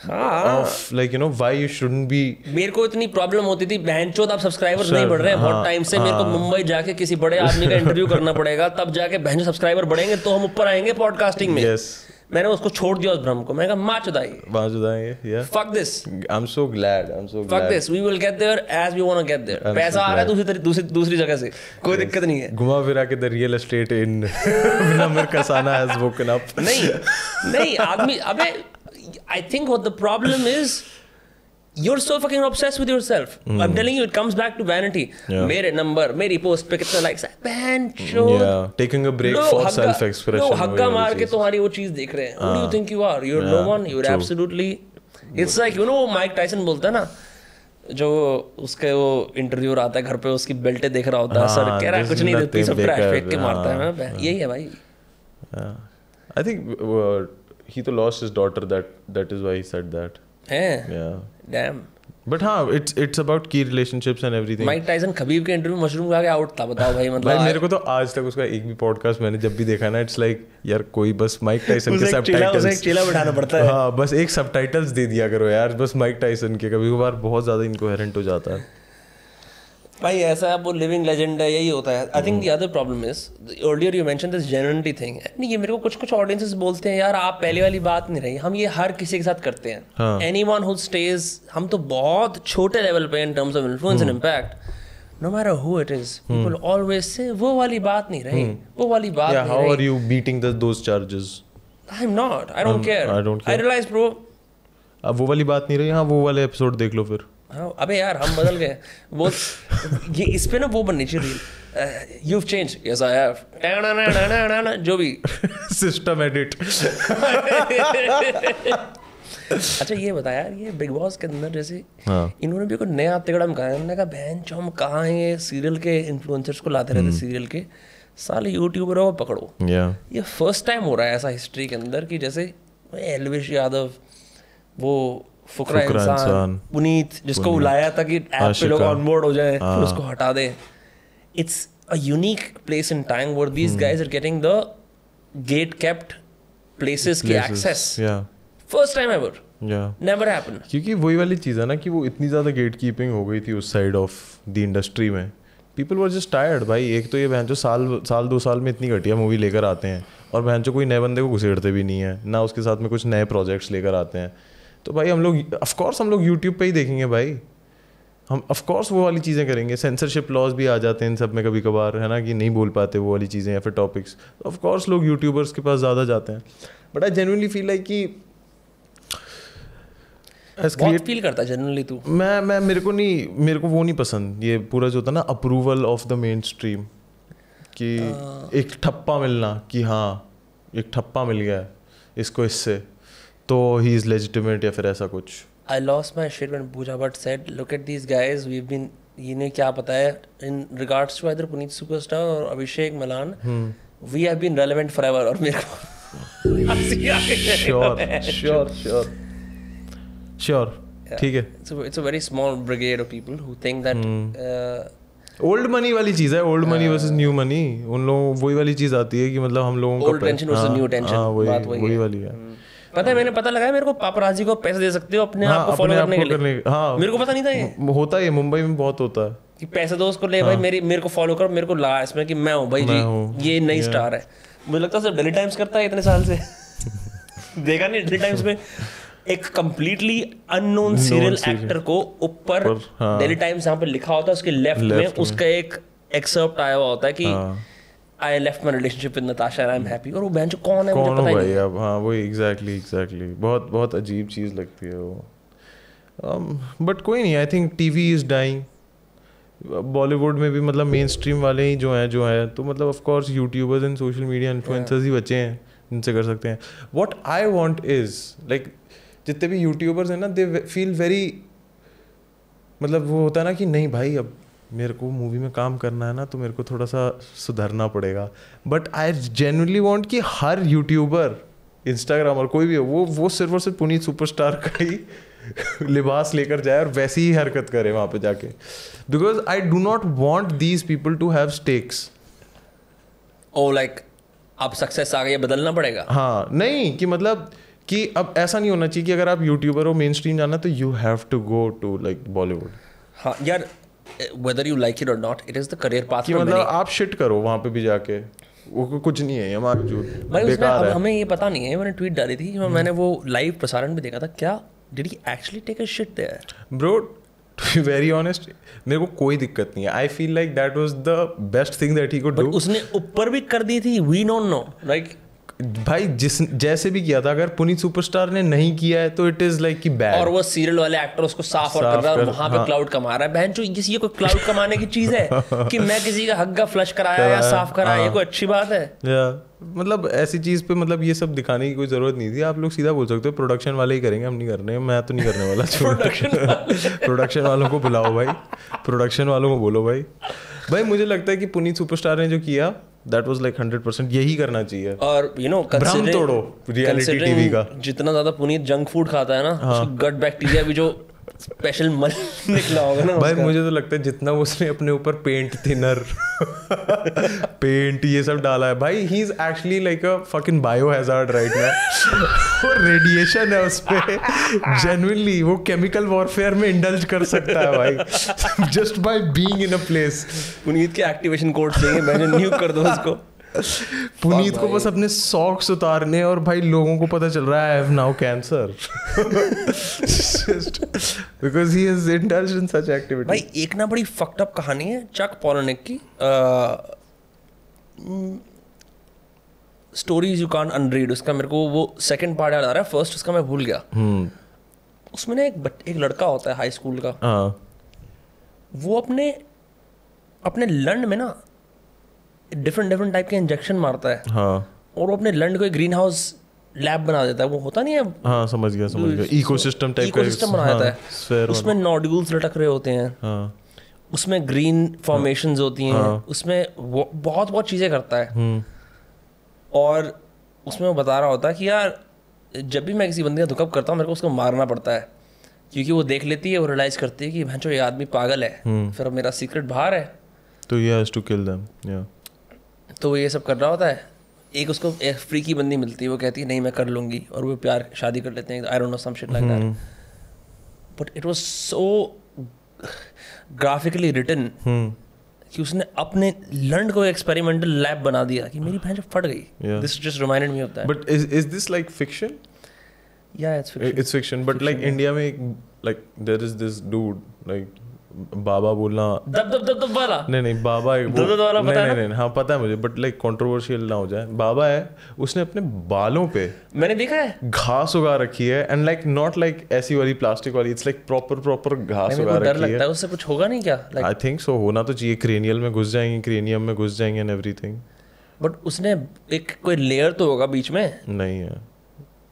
[SPEAKER 1] of like you know why you shouldn't be.
[SPEAKER 2] मेरे को इतनी प्रॉब्लम होती थी, बहनचोद आप सब्सक्राइबर नहीं बढ़ रहे हैं बहुत टाइम से, मेरे को मुंबई जाके किसी बड़े आदमी का इंटरव्यू करना पड़ेगा, तब जाके बहन सब्सक्राइबर बढ़ेंगे तो हम ऊपर आएंगे पॉडकास्टिंग में.
[SPEAKER 1] Yes.
[SPEAKER 2] मैंने उसको छोड़ दिया उस भ्रम को. मैंने कहा माँ चुदाइए.
[SPEAKER 1] Yeah.
[SPEAKER 2] Fuck this.
[SPEAKER 1] I'm so glad.
[SPEAKER 2] Fuck this. We will get there as we want to get there. पैसा आ रहा है दूसरी जगह से, कोई दिक्कत नहीं है.
[SPEAKER 1] घुमा फिरा के the real estate in Vinamr Kasana has woken up.
[SPEAKER 2] नहीं आदमी, अबे I think what the problem is, you're so fucking obsessed with yourself. I'm telling you, it comes back to vanity. मेरे नंबर, मेरी पोस्ट पे कितना likes है, बहन चोद.
[SPEAKER 1] Yeah, taking a break for self expression.
[SPEAKER 2] लोग हग्गा मार के तुम्हारी वो चीज देख रहे हैं. Who do you think you are? You're no one. You're absolutely. It's like you know Mike Tyson बोलता है ना, जो उसके वो इंटरव्यूअर आता है घर पे, उसकी बेल्टे देख रहा होता है, सर कह रहा है कुछ नहीं, पीस ऑफ ट्रैश फेंक के मारता है. यही है भाई.
[SPEAKER 1] I think he तो lost his daughter, that is why he said that. Yeah.
[SPEAKER 2] Damn.
[SPEAKER 1] But हाँ, it's about key relationships and everything.
[SPEAKER 2] Mike Tyson Khabib के इंटरव्यू मशरूम खा के आउट था, बताओ भाई. मतलब
[SPEAKER 1] भाई मेरे को तो आज तक उसका एक भी पॉडकास्ट मैंने जब भी देखा ना, इट्स लाइक यार कोई बस माइक टायसन के सबटाइटल्स,
[SPEAKER 2] उसे एक चेला बिठाना पड़ता है.
[SPEAKER 1] हाँ बस एक सबटाइटल्स दे दिया करो यार, बस माइक टायसन के. कभी कभार बहुत ज्यादा इनकोहेरेंट हो जाता है
[SPEAKER 2] भाई. ऐसा है, वो लिविंग लेजेंड है, यही होता है. I think the other problem is, earlier you mention this genuinity thing. नहीं, ये मेरे को कुछ ऑडियंसेस बोलते हैं यार आप पहले वाली बात नहीं रही, हम ये हर किसी के साथ करते हैं. एनीवन हु स्टेज, हम तो बहुत छोटे लेवल पे in terms of influence and impact, no matter who it is, people always say वो वाली बात नहीं रही, वो वाली बात नहीं रही.
[SPEAKER 1] How are you beating those charges?
[SPEAKER 2] I am not, I don't care. I realise bro,
[SPEAKER 1] अब वो वाली बात नहीं रही. हाँ वो वाले एपिसोड देख लो फिर.
[SPEAKER 2] हाँ अबे यार हम बदल गए. वो ये इस पे ना वो बननी चाहिए reel, you've changed, yes I have, जो भी
[SPEAKER 1] सिस्टम एडिट.
[SPEAKER 2] अच्छा ये बता यार, ये बिग बॉस के अंदर जैसे इन्होंने भी कोई नया तिगड़म कहा है. इन्होंने कहा बहन चो हम कहाँ हैं, ये सीरियल के इन्फ्लुएंसर्स को लाते रहते सीरियल के, साले यूट्यूबरों को पकड़ो. ये फर्स्ट टाइम हो रहा है ऐसा हिस्ट्री के अंदर कि जैसे एलविश यादव, वो फुकरा इंसान पुनीत, जिसको बुलाया था कि ऐप पे लोग ऑनबोर्ड हो जाए, फिर उसको हटा दे. It's a unique place in time where these guys are getting the gatekept places की access. First time ever. Never happened.
[SPEAKER 1] क्योंकि वही वाली चीज़ है ना कि वो इतनी ज़्यादा गेट कीपिंग हो गई थी उस साइड ऑफ द इंडस्ट्री में. पीपल वर जस्ट टायर्ड भाई. एक तो ये बहन जो साल 2 साल में इतनी घटिया मूवी लेकर आते हैं, और बहन जो कोई नए बंदे को घुसेड़ते भी नहीं है ना, उसके साथ में कुछ नए प्रोजेक्ट्स लेकर आते हैं. तो भाई हम लोग ऑफकोर्स हम लोग यूट्यूब पे ही देखेंगे भाई. हम ऑफकोर्स वो वाली चीज़ें करेंगे. सेंसरशिप लॉज भी आ जाते हैं इन सब में कभी कभार, है ना, कि नहीं बोल पाते वो वाली चीज़ें या फिर टॉपिक्स. ऑफकोर्स लोग यूट्यूबर्स के पास ज़्यादा जाते हैं. But I genuinely feel like कि
[SPEAKER 2] बहुत फील करता है जनरली तू.
[SPEAKER 1] मैं मेरे को वो नहीं पसंद ये पूरा जो होता है ना approval of the main stream, कि एक ठप्पा मिलना कि हाँ एक ठप्पा मिल गया है इसको इससे तो ही इज लेजिटिमेट या फिर ऐसा कुछ.
[SPEAKER 2] I lost my shit when Pooja Bhatt said, look at these guys, we've been, इन्हें क्या पता है in regards to either Puneet Superstar और अभिषेक Malan, we have been relevant forever. और मेरे को हंसी आ गई.
[SPEAKER 1] Sure. ठीक है.
[SPEAKER 2] It's a very small brigade of people who think that
[SPEAKER 1] old money वाली चीज है, old money versus new money. उन लोगों वही वाली चीज आती है कि मतलब हम लोगों को
[SPEAKER 2] old tension versus new tension, बात
[SPEAKER 1] वही वाली है.
[SPEAKER 2] पता है मैंने पता लगाया, मेरे को पापराजी को पैसे दे सकते हो अपने आप को फॉलो करने के लिए.
[SPEAKER 1] हाँ
[SPEAKER 2] मेरे को पता नहीं था ये
[SPEAKER 1] होता है, मुंबई में बहुत होता है
[SPEAKER 2] कि पैसे दो उसको ले भाई, मेरे को फॉलो कर, मेरे को ला इसमें कि मैं हूँ भाई जी, ये नई स्टार है. मुझे लगता है सिर्फ डेली टाइम्स करता है इतने साल से. देखा नहीं डेली टाइम्स में एक कंप्लीटली अननोन सीरियल एक्टर को ऊपर डेली टाइम्स यहाँ पे लिखा होता है, उसके लेफ्ट में उसका एक एक्सर्प्ट आया हुआ होता है कि I left my relationship with Natasha and I'm happy. और वो बहन जो कौन है मुझे पता ही नहीं.
[SPEAKER 1] अब हाँ वो एग्जैक्टली बहुत अजीब चीज़ लगती है वो. बट कोई नहीं, I think TV is dying. Bollywood में भी मतलब मेन स्ट्रीम वाले ही जो हैं तो मतलब of course YouTubers and social media influencers ही बचे हैं जिनसे कर सकते हैं. What I want is like जितने भी यूट्यूबर्स हैं ना, दे फील वेरी, मतलब वो होता है ना कि नहीं भाई अब मेरे को मूवी में काम करना है ना तो मेरे को थोड़ा सा सुधरना पड़ेगा. बट आई जेन्युइनली वांट कि हर यूट्यूबर, इंस्टाग्राम और कोई भी हो, वो सिर्फ और सिर्फ पुनीत सुपरस्टार का ही लिबास लेकर जाए और वैसी ही हरकत करे वहाँ पे जाके. Because I do not want these people to have stakes.
[SPEAKER 2] Oh like अब सक्सेस आ गई, बदलना पड़ेगा.
[SPEAKER 1] हाँ नहीं कि मतलब कि अब ऐसा नहीं होना चाहिए कि अगर आप यूट्यूबर हो मेन स्ट्रीम जाना तो you have to go to like Bollywood.
[SPEAKER 2] हाँ यार, whether you like it or not, it is the career path
[SPEAKER 1] कि
[SPEAKER 2] for
[SPEAKER 1] मतलब
[SPEAKER 2] many.
[SPEAKER 1] आप शिट करो वहाँ पे भी जाके, वो कुछ नहीं है, हमारा झूठ
[SPEAKER 2] भाई उसने,
[SPEAKER 1] बेकार है.
[SPEAKER 2] हमें ये पता नहीं है, मैंने ट्वीट डाली थी, मैंने वो लाइव प्रसारण में देखा था, क्या did he actually take a shit there?
[SPEAKER 1] Bro, to be very honest, मेरे को कोई दिक्कत नहीं है. I feel like that was the best thing that he could do.
[SPEAKER 2] उसने ऊपर भी कर दी थी, we don't know, like
[SPEAKER 1] भाई जैसे भी किया था, अगर पुनीत सुपरस्टार ने नहीं किया है तो इट इज लाइक कि बैड.
[SPEAKER 2] और वो सीरियल वाले एक्टर उसको साफ और कर रहा है, वहां पे क्लाउड कमा रहा है. बहन जो ये कोई क्लाउड कमाने की चीज है कि मैं किसी का हग्गा फ्लश कराया या साफ कराया, ये कोई अच्छी बात है?
[SPEAKER 1] मतलब ऐसी चीज पे मतलब ये सब दिखाने की कोई जरूरत नहीं थी. आप लोग सीधा बोल सकते हो प्रोडक्शन वाले ही करेंगे, हम नहीं करने. मैं तो नहीं करने वाला. प्रोडक्शन वालों को बुलाओ भाई, प्रोडक्शन वालों को बोलो भाई मुझे लगता है कि पुनीत सुपरस्टार ने जो किया that was like 100% यही करना चाहिए.
[SPEAKER 2] और you know,
[SPEAKER 1] भ्रम तोड़ो रियलिटी टीवी का.
[SPEAKER 2] जितना ज्यादा पुनीत जंक फूड खाता है ना, उसकी गट बैक्टीरिया भी जो स्पेशल मल निकला होगा ना
[SPEAKER 1] भाई मुझे तो लगता है जितना उसने अपने ऊपर पेंट थिनर पेंट ये सब डाला है भाई, he is actually like a fucking bio hazard right now. वो रेडिएशन है उस पे, जेन्युइनली वो केमिकल वॉरफेयर में इंडल्ज कर सकता है भाई just by being in a place.
[SPEAKER 2] Puneet के एक्टिवेशन कोड चाहिए, मैंने न्यू कर दो उसको.
[SPEAKER 1] पुनीत को बस अपने सॉक्स उतारने और भाई लोगों को पता चल रहा है I have now cancer because he is indulged in such activity.
[SPEAKER 2] भाई एक ना बड़ी फक्ड अप कहानी है चक पॉलनिक की, स्टोरीज यू कांट अनरीड. उसका मेरे को वो सेकंड पार्ट याद आ रहा है, फर्स्ट उसका मैं भूल गया. उसमें ना एक लड़का होता है हाई स्कूल का. वो अपने लंड में ना डिफरेंट टाइप के इंजेक्शन मारता है. और वो अपने लंड को एक ग्रीन हाउस लैब बना देता है. वो होता नहीं है,
[SPEAKER 1] हाँ समझ गया इकोसिस्टम टाइप का
[SPEAKER 2] इकोसिस्टम बना देता है. उसमें नोड्यूल्स लटक रहे होते हैं, उसमें ग्रीन फॉर्मेशंस होती हैं, उसमें बहुत चीज़ें करता है. और उसमें वो बता रहा होता है कि यार जब भी मैं किसी बंदे का धुकअप करता हूँ मेरे को उसको मारना पड़ता है, क्योंकि वो देख लेती है, वो रियलाइज करती है कि भैंचो ये आदमी पागल है, फिर अब मेरा सीक्रेट बाहर है,
[SPEAKER 1] तो ये हैज टू किल देम.
[SPEAKER 2] तो वो ये सब कर रहा होता है. एक उसको एक फ्रीकी बंदी मिलती है, वो कहती है नहीं मैं कर लूंगी, और वो प्यार शादी कर लेते हैं. I don't know some shit like that, but it was so graphically written कि उसने अपने लंड को एक्सपेरिमेंटल लैब बना दिया कि मेरी बहन फट गई. This just reminded me of that.
[SPEAKER 1] But is this like fiction?
[SPEAKER 2] या it's fiction,
[SPEAKER 1] but like India में like there is this dude like बाबा बोलना
[SPEAKER 2] दब वाला.
[SPEAKER 1] नहीं बाबा नहीं हाँ पता है मुझे, बट लाइक कंट्रोवर्शियल ना हो जाए. बाबा है, उसने अपने बालों पे
[SPEAKER 2] मैंने देखा है
[SPEAKER 1] घास उगा रखी है, एंड लाइक नॉट लाइक ऐसी वाली प्लास्टिक वाली, इट्स लाइक प्रॉपर घास उगा रखी है.
[SPEAKER 2] डर लगता है उससे कुछ होगा नहीं क्या?
[SPEAKER 1] आई थिंक सो, होना तो चाहिए. क्रेनियल में घुस जाएंगे, क्रेनियम में घुस जाएंगे एंड एवरीथिंग.
[SPEAKER 2] बट उसने एक कोई लेयर तो होगा बीच में.
[SPEAKER 1] नहीं है.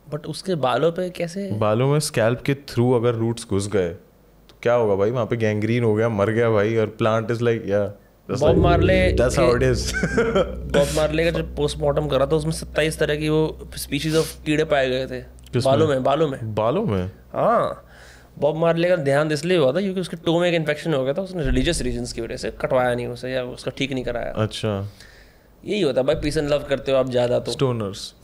[SPEAKER 2] बट उसके बालों पे कैसे?
[SPEAKER 1] बालों में स्कैल्प के थ्रू अगर रूट्स घुस गए क्या होगा भाई? वहाँ पे गैंग्रीन हो गया, मर गया भाई. और Plant is like
[SPEAKER 2] Bob Marley,
[SPEAKER 1] that's how it is.
[SPEAKER 2] Bob Marley का जब पोस्टमार्टम करा था उसमें 27 तरह की वो स्पीशीज ऑफ कीड़े पाए गए थे बालों में. हाँ, बॉब मार्ले का ध्यान इसलिए हुआ था क्योंकि उसके टो में एक इन्फेक्शन हो गया था, उसने रिलीजियस रीजंस की वजह से कटवाया नहीं उसे, या उसका ठीक नहीं कराया.
[SPEAKER 1] अच्छा,
[SPEAKER 2] यही होता है भाई, पीस एंड लव करते हो आप ज्यादा तो. स्टोनर्स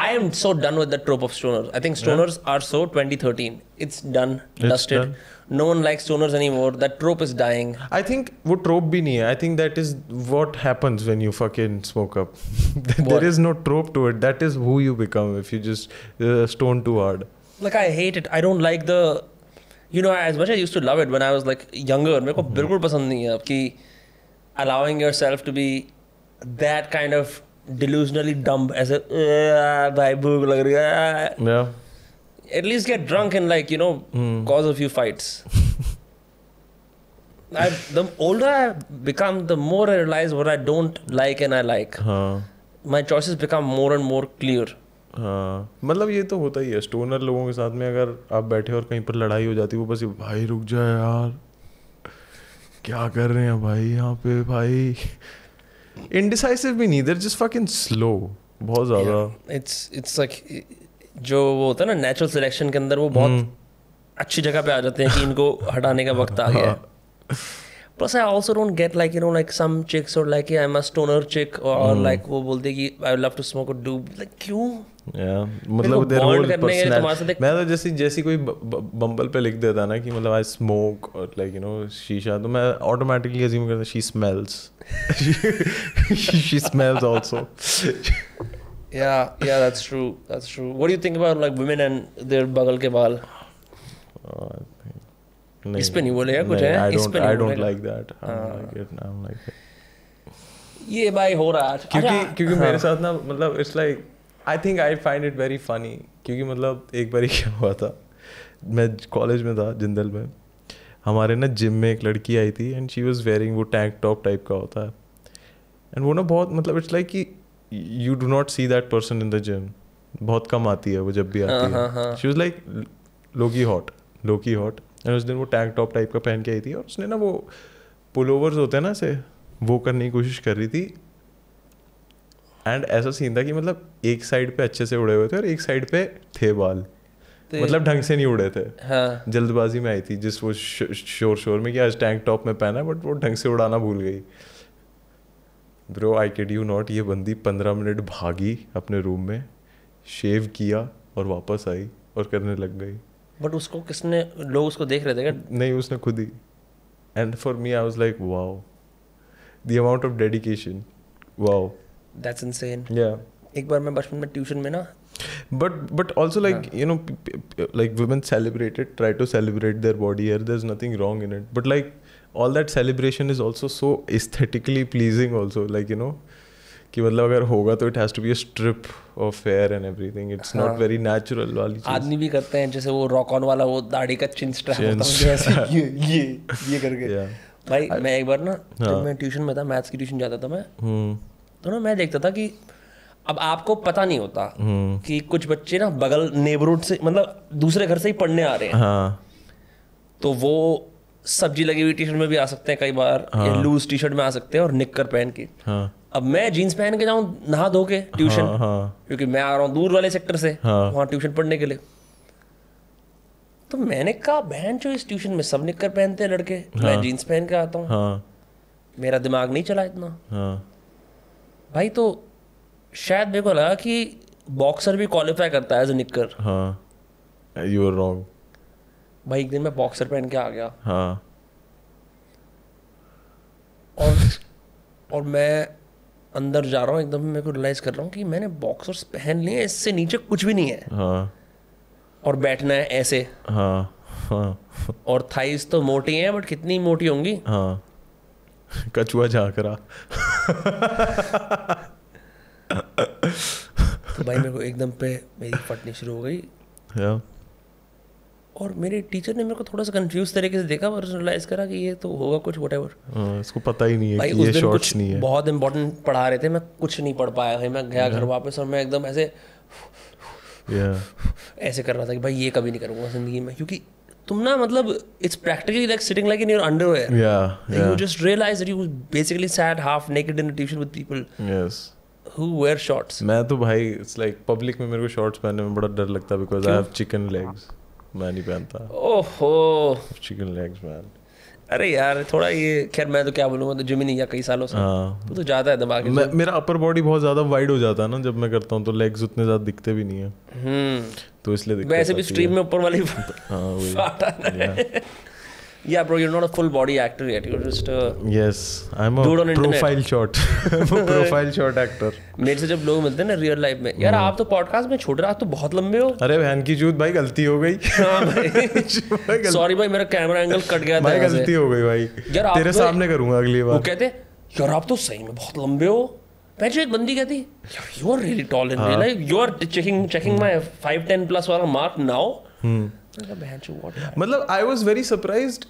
[SPEAKER 2] I am so done with the trope of stoners. I think stoners are so 2013. It's done, dusted. No one likes stoners anymore. That trope is dying.
[SPEAKER 1] I think वो trope भी नहीं है. I think that is what happens when you fucking smoke up. There is no trope to it. That is who you become if you just stone too hard.
[SPEAKER 2] Like I hate it. I don't like the, you know, as much as I used to love it when I was like younger. मेरे को बिल्कुल पसंद नहीं है कि allowing yourself to be that kind of delusionally dumb as a भाई भूख लग रही है.
[SPEAKER 1] Yeah.
[SPEAKER 2] At least get drunk and like, you know, cause a few fights. The older I become, the more I realize what I don't like and I like. My choices become more and more clear.
[SPEAKER 1] हाँ, मतलब ये तो होता ही है stoner लोगों के साथ में. अगर आप बैठे और कहीं पर लड़ाई हो जाती है, वो बस भाई रुक जाए यार, क्या कर रहे हैं भाई यहाँ पे भाई. Indecisive भी नहीं, they're just fucking slow बहुत ज़्यादा.
[SPEAKER 2] It's like जो वो होता है ना नेचुरल सिलेक्शन के अंदर, वो बहुत अच्छी जगह पे आ जाते हैं कि इनको हटाने का वक्त आ गया. Plus I also don't get like, you know, like some chicks or like I'm a stoner chick or like वो बोलते कि I love to smoke or do, like क्यों?
[SPEAKER 1] मतलब देयर
[SPEAKER 2] bond
[SPEAKER 1] होल
[SPEAKER 2] करने के लिए तुम्हारे साथ
[SPEAKER 1] पर्सनैलिटी। मैं तो जैसी कोई बम्बल पे लिख देता ना कि मतलब आई स्मोक और लाइक यू नो शीशा, तो मैं ऑटोमेटिकली अज्यूम करता she smells, she smells also.
[SPEAKER 2] Yeah, that's true. What do you think about like women and their बगल के बाल? इस पे नहीं बोलेगा कुछ है? इस पे नहीं
[SPEAKER 1] I don't
[SPEAKER 2] बोलेगा।
[SPEAKER 1] like that. I don't like it. I don't like it.
[SPEAKER 2] ये भाई हो रहा है आज।
[SPEAKER 1] क्योंकि मेरे साथ ना मतलब it's like I think I find it very funny, क्योंकि मतलब एक बार क्या हुआ था, मैं कॉलेज में था जिंदल में, हमारे ना जिम में एक लड़की आई थी एंड शी वाज वेयरिंग वो टैंक टॉप टाइप का होता है, एंड वो ना बहुत मतलब इट्स लाइक कि you do not see that person in the gym, बहुत कम आती है वो जब भी आती है। She was like Loki hot and उस दिन वो टैंक टॉप टाइप का पहन के आई थी और उसने ना वो पुल ओवर्स होते हैं ना ऐसे वो करने की कोशिश कर रही थी, एंड ऐसा सीन था कि मतलब एक साइड पे अच्छे से उड़े हुए थे और एक साइड पे थे बाल, मतलब ढंग से नहीं उड़े थे।
[SPEAKER 2] हाँ।
[SPEAKER 1] जल्दबाजी में आई थी जिस वो शोर में कि आज टैंक टॉप में पहना, बट वो ढंग से उड़ाना भूल गई। Bro I kid you not, ये बंदी 15 मिनट भागी अपने रूम में, शेव किया और वापस आई और करने लग गई।
[SPEAKER 2] बट उसको किसने, लोग उसको देख रहे थे क्या?
[SPEAKER 1] नहीं, उसने खुद ही। And for me I was like wow, the amount of dedication, wow,
[SPEAKER 2] that's insane.
[SPEAKER 1] या
[SPEAKER 2] एक बार मैं बचपन में ट्यूशन में ना,
[SPEAKER 1] but also like you know like women try to celebrate their body hair, there's nothing wrong in it, but like all that celebration is also so aesthetically pleasing also, like you know कि मतलब अगर होगा तो it has to be a strip of hair and everything, it's not very natural वाली चीज।
[SPEAKER 2] आदमी भी करते हैं जैसे वो रॉक ऑन वाला वो दाढ़ी का चिन स्ट्रैप होता है जैसे ये करके। भाई मैं एक बार ना जब मैं ट्यूशन में था, मैथ्स की ट्यूशन जाता था मैं, तो ना मैं देखता था कि अब आपको पता नहीं होता कि कुछ बच्चे ना बगल नेबरहुड से मतलब दूसरे घर से ही पढ़ने आ रहे हैं।
[SPEAKER 1] हाँ।
[SPEAKER 2] तो वो सब्जी लगी हुई टी शर्ट में भी आ सकते हैं कई बार, या लूज टी शर्ट में आ सकते हैं और निक्कर पहन के।
[SPEAKER 1] हाँ।
[SPEAKER 2] अब मैं जीन्स पहन के जाऊं नहा धो के ट्यूशन, क्योंकि मैं आ रहा हूँ दूर वाले सेक्टर से वहाँ ट्यूशन पढ़ने के लिए। तो मैंने कहा बहन जो इस ट्यूशन में सब निक्कर पहनते हैं लड़के, मैं जीन्स पहन के आता हूँ। मेरा दिमाग नहीं चला इतना भाई। तो शायद मेरे को लगा कि बॉक्सर भी क्वालिफाई करता है एज अ निक्कर।
[SPEAKER 1] हाँ, यू आर रॉन्ग
[SPEAKER 2] भाई। एक दिन मैं बॉक्सर पहन के आ गया।
[SPEAKER 1] हाँ।
[SPEAKER 2] और मैं अंदर जा रहा हूँ, एकदम मेरे को रियलाइज कर रहा हूँ कि मैंने बॉक्सर्स पहन लिए, इससे नीचे कुछ भी नहीं है।
[SPEAKER 1] हाँ।
[SPEAKER 2] और बैठना है ऐसे।
[SPEAKER 1] हाँ। हाँ।
[SPEAKER 2] और थाइस तो मोटी हैं, बट कितनी मोटी होंगी।
[SPEAKER 1] हाँ। कछुआ झांक रहा।
[SPEAKER 2] तो भाई मेरे को एकदम पे मेरी फटनी शुरू हो गई। और मेरे टीचर ने मेरे को थोड़ा सा कंफ्यूज तरीके से देखा और रियलाइज करा कि ये तो होगा कुछ व्हाटएवर।
[SPEAKER 1] इसको पता ही नहीं है
[SPEAKER 2] भाई
[SPEAKER 1] कि ये शॉर्ट्स
[SPEAKER 2] कुछ
[SPEAKER 1] नहीं है।
[SPEAKER 2] बहुत इंपॉर्टेंट पढ़ा रहे थे, मैं कुछ नहीं पढ़ पाया भाई। मैं गया घर वापस और मैं एकदम ऐसे ऐसे कर रहा था कि भाई ये कभी नहीं करूँगा जिंदगी में, क्योंकि तुम ना मतलब it's practically like sitting like in your underwear. You just realize that you basically sat half naked in a tuition with people who wear shorts.
[SPEAKER 1] मैं तो भाई इट्स लाइक पब्लिक में मेरे को शॉर्ट्स पहनने में बड़ा डर लगता है because I have chicken legs. मैं नहीं पहनता।
[SPEAKER 2] ओहो,
[SPEAKER 1] चिकन लेग्स मैन।
[SPEAKER 2] अरे यार थोड़ा ये, खैर मैं तो क्या बोलूँगा, तो जिम ही नहीं गया कई सालों से। तो ज़्यादा है दिमाग।
[SPEAKER 1] मेरा अपर बॉडी बहुत ज़्यादा वाइड हो जाता है ना जब मैं करता हूँ, तो लेग्स उतने ज़्यादा दिखते भी नहीं है। तो इसलिए दिक्कत
[SPEAKER 2] वैसे भी स्ट्रीम में ऊपर वाली Yeah, bro, you're not a full body actor yet. You're just
[SPEAKER 1] yes, I'm a profile shot. I'm a profile shot actor.
[SPEAKER 2] मेरे से जब लोग मिलते हैं ना रियल लाइफ में, यार आप तो पॉडकास्ट में छोटे, आप तो बहुत लंबे हो।
[SPEAKER 1] अरे बहन की चूत भाई, गलती हो गई।
[SPEAKER 2] सॉरी भाई, मेरा कैमरा एंगल कट गया था।
[SPEAKER 1] भाई गलती हो गई भाई, तेरे सामने करूंगा अगली बार।
[SPEAKER 2] वो कहते यार आप तो सही में बहुत लंबे हो। पहले एक बंदी कहती यार you are really tall in real life, you are checking my 5'10" plus वाला मार्क नाउ।
[SPEAKER 1] मतलब आई वाज वेरी सरप्राइज्ड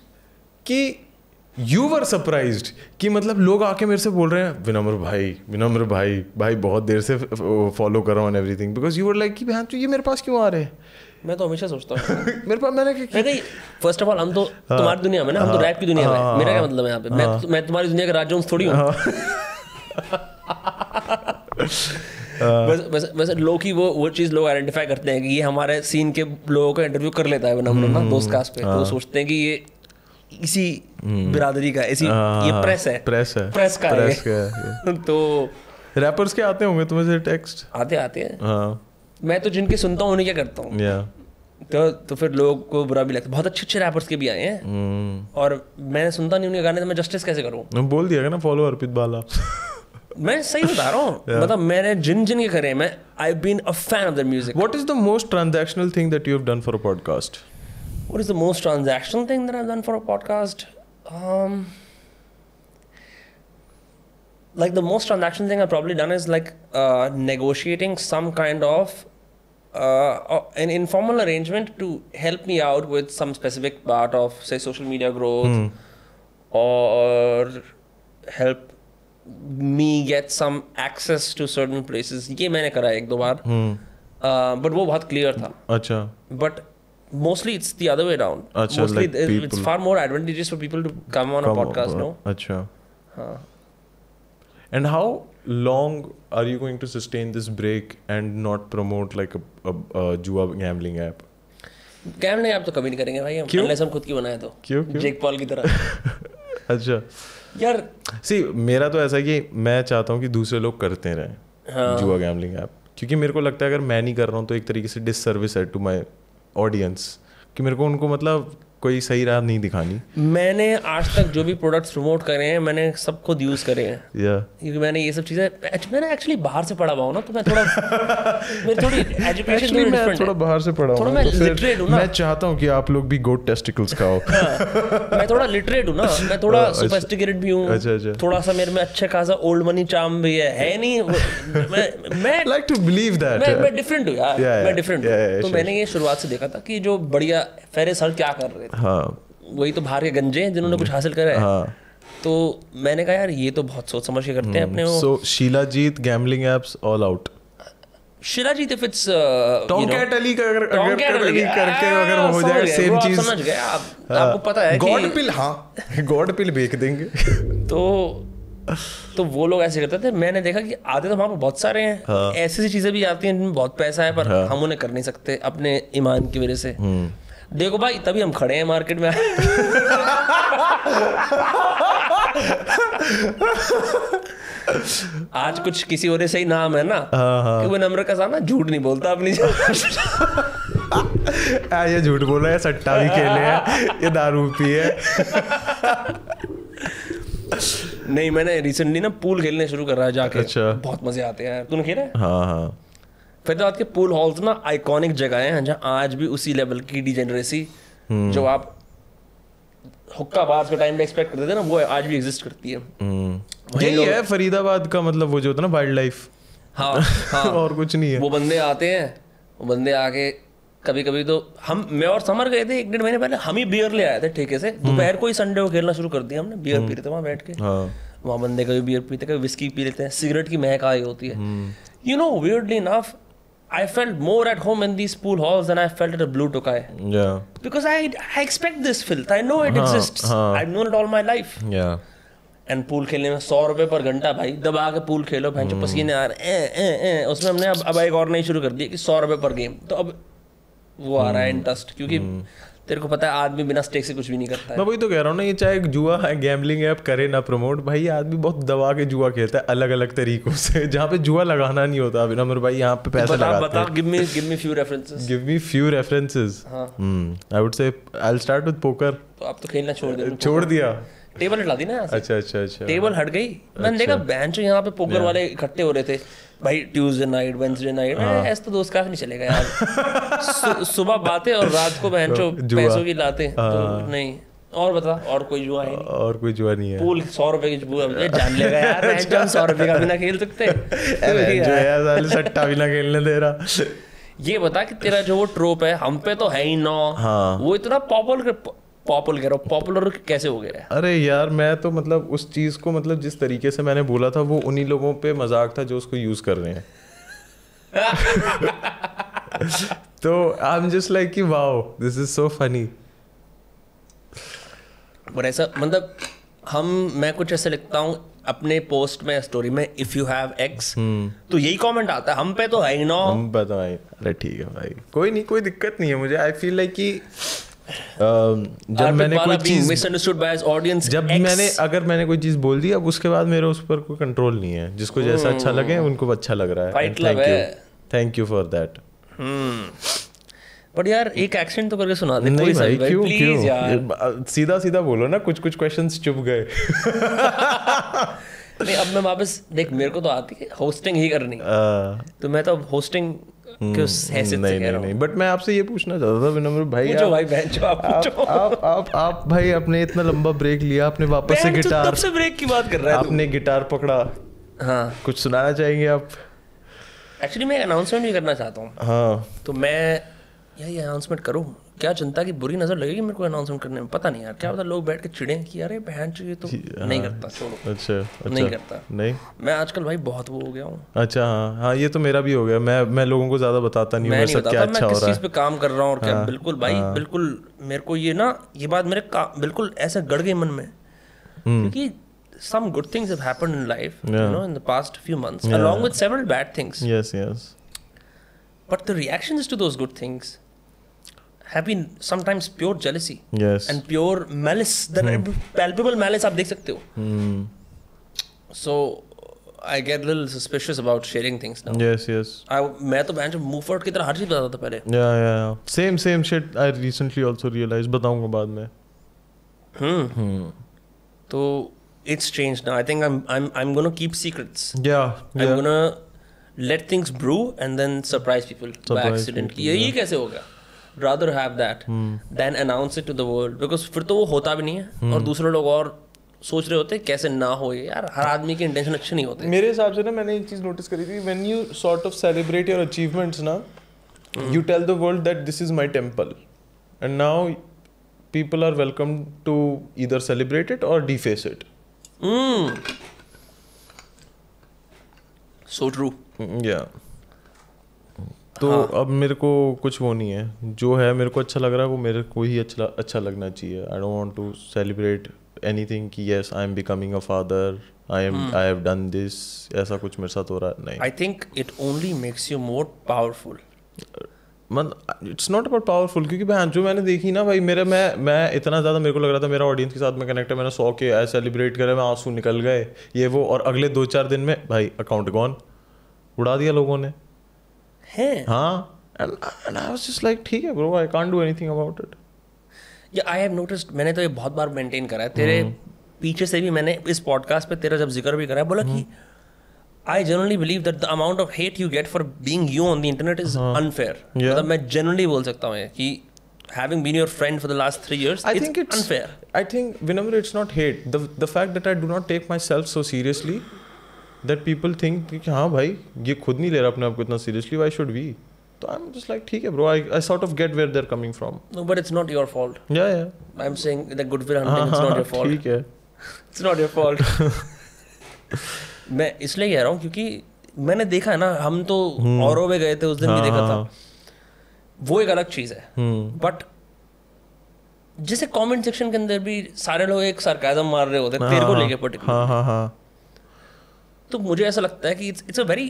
[SPEAKER 1] कि यू वर सरप्राइज्ड कि मतलब लोग आके मेरे से बोल रहे हैं विनम्र भाई बहुत देर से फॉलो कर रहा हूँ everything, because you were like कि बहन ये मेरे पास क्यों आ रहे हैं।
[SPEAKER 2] मैं तो हमेशा सोचता हूँ
[SPEAKER 1] मेरे पास मैंने
[SPEAKER 2] फर्स्ट ऑफ ऑल हम तो तुम्हारी दुनिया में ना, हम तो रैप की दुनिया में। मेरा क्या मतलब है यहाँ पे, मैं तुम्हारी दुनिया का राज थोड़ी हूँ। वैसे लोग ही वो चीज़ लोग आइडेंटिफाई करते हैं कि ये हमारे सीन के लोगों का इंटरव्यू कर लेता है विनम्र ना दोस्त कास्ट पे, तो सोचते हैं कि ये इसी बिरादरी का, इसी ये प्रेस का है। तो
[SPEAKER 1] रैपर्स के आते होंगे तुम्हें से टेक्स्ट?
[SPEAKER 2] आते हैं।
[SPEAKER 1] हाँ,
[SPEAKER 2] मैं तो जिनकी सुनता हूँ उन्हीं क्या करता हूँ। तो फिर लोगों को बुरा भी लगता है। बहुत अच्छे रैपर्स के भी आए हैं और मैंने सुनता नहीं उनके गाने, तो मैं जस्टिस कैसे करूँ?
[SPEAKER 1] बोल दिया ना फॉलो अर्पित बाला।
[SPEAKER 2] मैं सही बता रहा हूँ, मतलब मैंने जिन के करे, मैं I been a fan of their music.
[SPEAKER 1] What is the most transactional thing that you have done for a podcast?
[SPEAKER 2] What is the most transactional thing that I've done for a podcast? Like the most transactional thing I've probably done is like negotiating some kind of an informal arrangement to help me out with some specific part of, say, social media growth, or help me get some access to certain places. ये मैंने करा एक दो बार, but वो बहुत clear था.
[SPEAKER 1] अच्छा.
[SPEAKER 2] But mostly it's the other way around.
[SPEAKER 1] अच्छा,
[SPEAKER 2] mostly
[SPEAKER 1] like
[SPEAKER 2] it's far more advantageous for people to come on a podcast, no?
[SPEAKER 1] अच्छा.
[SPEAKER 2] हाँ.
[SPEAKER 1] And how long are you going to sustain this break and not promote like a जुआ gambling app?
[SPEAKER 2] Gambling app तो कभी नहीं करेंगे भाई हम, unless हम खुद की बनाए तो.
[SPEAKER 1] क्यों?
[SPEAKER 2] जेक पॉल की तरह.
[SPEAKER 1] अच्छा.
[SPEAKER 2] यार
[SPEAKER 1] सी मेरा तो ऐसा है कि मैं चाहता हूँ कि दूसरे लोग करते रहें जुआ गैम्बलिंग ऐप, क्योंकि मेरे को लगता है अगर मैं नहीं कर रहा हूँ तो एक तरीके से डिससर्विस है टू माय ऑडियंस, कि मेरे को उनको मतलब कोई सही राह नहीं दिखानी.
[SPEAKER 2] मैंने आज तक जो भी प्रोडक्ट्स प्रमोट करे हैं मैंने सब खुद यूज़ करे हैं. क्योंकि मैंने ये सब चीज़ें मैंने एक्चुअली बाहर से पढ़ा हुआ हूँ ना, तो मैं थोड़ा मेरी थोड़ी एजुकेशन थोड़ी डिफरेंट है.
[SPEAKER 1] थोड़ा बाहर से पढ़ा हूँ,
[SPEAKER 2] थोड़ा मैं लिटरेट हूँ ना.
[SPEAKER 1] मैं चाहता हूँ कि आप लोग भी गोट टेस्टिकल्स खाओ.
[SPEAKER 2] मैं थोड़ा लिटरेट हूँ ना, मैं थोड़ा सोफिस्टिकेटेड भी हूँ.
[SPEAKER 1] अच्छा.
[SPEAKER 2] थोड़ा सा मेरे में अच्छे खासा ओल्ड मनी चार्म भी है नहीं. मैं
[SPEAKER 1] लाइक टू बिलीव दैट
[SPEAKER 2] मैं डिफरेंट हूँ यार, मैं डिफरेंट हूँ. तो मैंने ये शुरुआत से देखा था कि जो बढ़िया फेरे सर क्या कर रहे थे, वही तो बाहर के गंजे हैं जिन्होंने कुछ हासिल करा है. तो मैंने कहा यार ये तो बहुत सोच समझ के करते हैं अपने.
[SPEAKER 1] So shilajit gambling apps all out.
[SPEAKER 2] Shilajit if it's
[SPEAKER 1] टॉमकैट अली का अगर करके अगर हो जाए सेम चीज,
[SPEAKER 2] समझ गए आप. आपको पता है
[SPEAKER 1] गॉड पिल. हाँ, गॉड पिल बेच देंगे.
[SPEAKER 2] तो वो लोग ऐसे करते थे. मैंने देखा कि आते तो वहाँ पर बहुत सारे हैं, ऐसी चीजें भी आती हैं जिनमें बहुत पैसा है, पर हम उन्हें कर नहीं सकते अपने ईमान की वजह से. देखो भाई तभी हम खड़े हैं मार्केट में. आज कुछ किसी और सही नाम है ना, क्योंकि नम्र का सामना झूठ नहीं बोलता अपनी.
[SPEAKER 1] ये झूठ बोल रहा है, सट्टा भी खेले है, ये दारू पी है.
[SPEAKER 2] नहीं, मैंने रिसेंटली ना पूल खेलने शुरू कर रहा है जाके.
[SPEAKER 1] अच्छा. बहुत
[SPEAKER 2] मजे आते हैं. तूने खेला है?
[SPEAKER 1] हाँ.
[SPEAKER 2] फरीदाबाद के पूल हॉल्स ना आइकॉनिक जगह हैं जहाँ आज भी उसी लेवल की डिजेनरेसी जो आप हुक्का बार्स के टाइम में एक्सपेक्ट करते थे ना, वो आज भी एग्जिस्ट करती है.
[SPEAKER 1] यही है फरीदाबाद का मतलब, वो जो होता है ना वाइल्ड लाइफ.
[SPEAKER 2] हाँ.
[SPEAKER 1] और कुछ नहीं है.
[SPEAKER 2] वो बंदे आते हैं, वो बंदे आके कभी कभी तो मैं और समर गए थे 1-1.5 महीने पहले, हम ही बियर ले आए थे ठेके से. दोपहर को ही संडे को खेलना शुरू कर दिया हमने. बियर पी रहे थे वहाँ बैठ के. वहाँ बंदे कभी बियर पीते, कभी विस्की पी लेते हैं. सिगरेट की महक आई होती है. You know, weirdly enough, I felt more at home in these pool halls than I felt at a Blue Tokai.
[SPEAKER 1] Yeah.
[SPEAKER 2] Because I expect this filth. I know it exists. I've known it all my life.
[SPEAKER 1] Yeah.
[SPEAKER 2] And pool खेलने में 100 रुपए पर घंटा भाई, दबा के pool खेलो, भैंचो पसीने आ रहे. उसमें हमने अब एक और नई शुरू कर दी कि 100 रुपए पर गेम. तो अब वो आ रहा है इंटरेस्ट, क्योंकि तेरे को पता है आदमी बिना स्टेक से कुछ भी नहीं करता है.
[SPEAKER 1] मैं वही तो कह रहा हूँ ना, ये चाहे जुआ है गैम्बलिंग ऐप करे ना प्रमोट, भाई आदमी बहुत दबा के जुआ खेलता है अलग अलग तरीकों से, जहाँ पे जुआ लगाना नहीं होता. अभी नम्र भाई यहाँ पे पैसे लगाते हैं.
[SPEAKER 2] Give me few references.
[SPEAKER 1] Give me few references. I would say I'll start with poker.
[SPEAKER 2] तो आप तो खेलना
[SPEAKER 1] छोड़ दिया.
[SPEAKER 2] टेबल हटा दी ना.
[SPEAKER 1] अच्छा.
[SPEAKER 2] टेबल हट गई. मैंने देखा बेंच यहाँ पे पोकर वाले इकट्ठे हो रहे थे भाई. ट्यूसडे नाइट, वेडनेसडे नाइट, ऐसा तो दोस्त का नहीं चलेगा यार. सुबह बातें और रात को बेंचो पैसों की लाते. तो नहीं. और बता, और कोई जुआ है?
[SPEAKER 1] और कोई जुआ नहीं है.
[SPEAKER 2] पूल 100 रुपए की जुआ जान लेगा यार. 100 रुपए का भी ना खेल सकते.
[SPEAKER 1] सट्टा भी ना खेलने दे रहा.
[SPEAKER 2] ये बता कि तेरा जो वो ट्रोप है हम पे तो है ही ना, वो इतना पॉपुलर कैसे हो गया?
[SPEAKER 1] अरे यार मैं तो मतलब उस चीज को मतलब जिस तरीके से मैंने बोला था वो उन्हीं लोगों पे मजाक था जो उसको यूज कर रहे हैं. तो आई एम जस्ट लाइक कि wow this is so funny.
[SPEAKER 2] पर ऐसा मतलब मैं कुछ ऐसे लिखता हूँ अपने पोस्ट में, स्टोरी में, इफ यू हैव एक्स, तो यही कमेंट आता है हम पे तो है ही ना.
[SPEAKER 1] हम पे तो है. अरे ठीक है भाई, कोई नहीं, कोई दिक्कत नहीं है मुझे. आई फील लाइक कि जब मैंने कोई चीज
[SPEAKER 2] misunderstood by his audience,
[SPEAKER 1] अगर मैंने कोई चीज बोल दी, अब उसके बाद मेरे उस पर कोई कंट्रोल नहीं है. जिसको जैसा अच्छा लगे उनको अच्छा लग रहा है.
[SPEAKER 2] फाइट क्लब है.
[SPEAKER 1] Thank you for that.
[SPEAKER 2] But यार एक एक्शन तो करके सुना दे
[SPEAKER 1] नहीं
[SPEAKER 2] कोई
[SPEAKER 1] भाई,
[SPEAKER 2] सा
[SPEAKER 1] क्यों
[SPEAKER 2] प्लीज यार।
[SPEAKER 1] क्यों सीधा सीधा बोलो ना, कुछ कुछ क्वेश्चंस चुप गए।
[SPEAKER 2] नहीं अब मैं वापस देख, मेरे को तो आती है होस्टिंग ही करनी, तो मैं तो होस्टिंग के उस हैसियत से कह रहा हूँ।
[SPEAKER 1] नहीं बट मैं आपसे ये पूछना चाहता था विनम्र भाई,
[SPEAKER 2] पूछो भाई बहन जो आप पूछो।
[SPEAKER 1] आप भाई आपने इतना लंबा ब्रेक लिया, आपने वापस से गिटार,
[SPEAKER 2] तब से ब्रेक की बात कर रहा है
[SPEAKER 1] आपने गिटार पकड़ा,
[SPEAKER 2] हाँ
[SPEAKER 1] कुछ सुनाना चाहेंगे आप?
[SPEAKER 2] एक्चुअली मैं अनाउंसमेंट भी करना चाहता हूँ।
[SPEAKER 1] हाँ
[SPEAKER 2] तो मैं ये अनाउंसमेंट करूँ, क्या जनता की बुरी नज़र लगेगी मेरे को अनाउंसमेंट करने में, पता नहीं यार, क्या पता लोग बैठ के चिड़े कि अरे बहन चाहिए तो नहीं करता, छोड़ो।
[SPEAKER 1] अच्छा
[SPEAKER 2] नहीं करता
[SPEAKER 1] नहीं,
[SPEAKER 2] मैं आजकल भाई बहुत वो हो गया हूँ।
[SPEAKER 1] अच्छा हाँ ये तो मेरा भी हो गया, मैं लोगों को ज्यादा बताता नहीं हूँ
[SPEAKER 2] मैं
[SPEAKER 1] मेरे
[SPEAKER 2] नहीं
[SPEAKER 1] साथ क्या
[SPEAKER 2] बताता
[SPEAKER 1] अच्छा
[SPEAKER 2] मैं
[SPEAKER 1] हो
[SPEAKER 2] किस
[SPEAKER 1] रहा
[SPEAKER 2] चीज़
[SPEAKER 1] है।
[SPEAKER 2] पे काम कर रहा हूँ और क्या।
[SPEAKER 1] हाँ,
[SPEAKER 2] बिल्कुल भाई
[SPEAKER 1] हाँ।
[SPEAKER 2] बिल्कुल मेरे को ये ना ये बात मेरे बिल्कुल ऐसे गड़ गई मन में, क्योंकि some good things have happened in life,
[SPEAKER 1] Yeah.
[SPEAKER 2] in the past few months,
[SPEAKER 1] Yeah.
[SPEAKER 2] along with several bad things.
[SPEAKER 1] Yes, yes.
[SPEAKER 2] But the reactions to those good things have been sometimes pure jealousy
[SPEAKER 1] Yes.
[SPEAKER 2] and pure malice, palpable malice आप देख सकते हो. So I get a little suspicious about sharing things now.
[SPEAKER 1] Yes, yes.
[SPEAKER 2] मैं तो बहन मुंह फट की तरह हर चीज बताता था पहले.
[SPEAKER 1] Yeah. Same shit. I recently also realized. बताऊंगा बाद में.
[SPEAKER 2] तो it's changed now. I think I'm gonna keep secrets.
[SPEAKER 1] Yeah.
[SPEAKER 2] I'm gonna let things brew and then surprise people by
[SPEAKER 1] Surprise
[SPEAKER 2] accident.
[SPEAKER 1] people,
[SPEAKER 2] ये कैसे हो गया? Rather have that than announce it to the world, because फिर तो वो होता भी नहीं है और दूसरे लोग और सोच रहे होते कैसे ना हो ये यार. हर आदमी के इंटेंशन अच्छे नहीं होते.
[SPEAKER 1] मेरे हिसाब से ना मैंने एक चीज नोटिस करी थी, when you sort of celebrate your achievements ना, you tell the world that this is my temple, and now people are welcome to either celebrate it or deface it.
[SPEAKER 2] So true.
[SPEAKER 1] Yeah. तो अब मेरे को कुछ वो नहीं है, जो है मेरे को अच्छा लग रहा है वो मेरे को ही अच्छा लगना चाहिए. I don't want to celebrate anything कि yes I am becoming a father, I have done this, ऐसा कुछ मेरे साथ हो रहा है नहीं.
[SPEAKER 2] I think it only makes you more powerful.
[SPEAKER 1] It's not about powerful, क्योंकि भाई जो मैंने देखी ना भाई मैं इतना ज़्यादा मेरे को लग रहा था मेरा ऑडियंस के साथ में कनेक्ट है, मैंने 100 के ऐसे सेलिब्रेट करे, मैं आंसू निकल गए ये वो, और अगले 2-4 दिन में भाई अकाउंट गॉन, उड़ा दिया लोगों ने.
[SPEAKER 2] है
[SPEAKER 1] हाँ, and I was just like ठीक है bro, I can't do anything about it.
[SPEAKER 2] या आई हैव नोटिस्ड, मैंने तो ये बहुत बार मेंटेन करा है तेरे पीछे से भी. मैंने इस पॉडकास्ट पे तेरा जब जिक्र भी करा है, बोला कि I generally believe that the amount of hate you get for being you on the internet is unfair.
[SPEAKER 1] Yeah.
[SPEAKER 2] मतलब मैं generally बोल सकता हूँ कि having been your friend for the last 3 years,
[SPEAKER 1] I think it's
[SPEAKER 2] unfair.
[SPEAKER 1] I think whenever it's not hate, the fact that I do not take myself so seriously that people think कि हाँ भाई ये खुद नहीं ले रहा अपने आप को इतना seriously, why should we? तो I'm just like ठीक है bro, I sort of get where they're coming from.
[SPEAKER 2] No, but it's not your fault.
[SPEAKER 1] Yeah.
[SPEAKER 2] I'm saying that goodwill hunting, it's not your fault.
[SPEAKER 1] ठीक है.
[SPEAKER 2] It's not your fault. मैं इसलिए कह रहा हूँ क्योंकि मैंने देखा है ना, हम तो औरों में गए थे उस दिन भी देखा था, वो एक अलग चीज़ है. बट जैसे कमेंट सेक्शन के अंदर भी सारे लोग एक सरकाज़म मार रहे होते हैं तेरे को लेके पर्टिकुलर.
[SPEAKER 1] हाँ.
[SPEAKER 2] तो मुझे ऐसा लगता है कि इट्स अ वेरी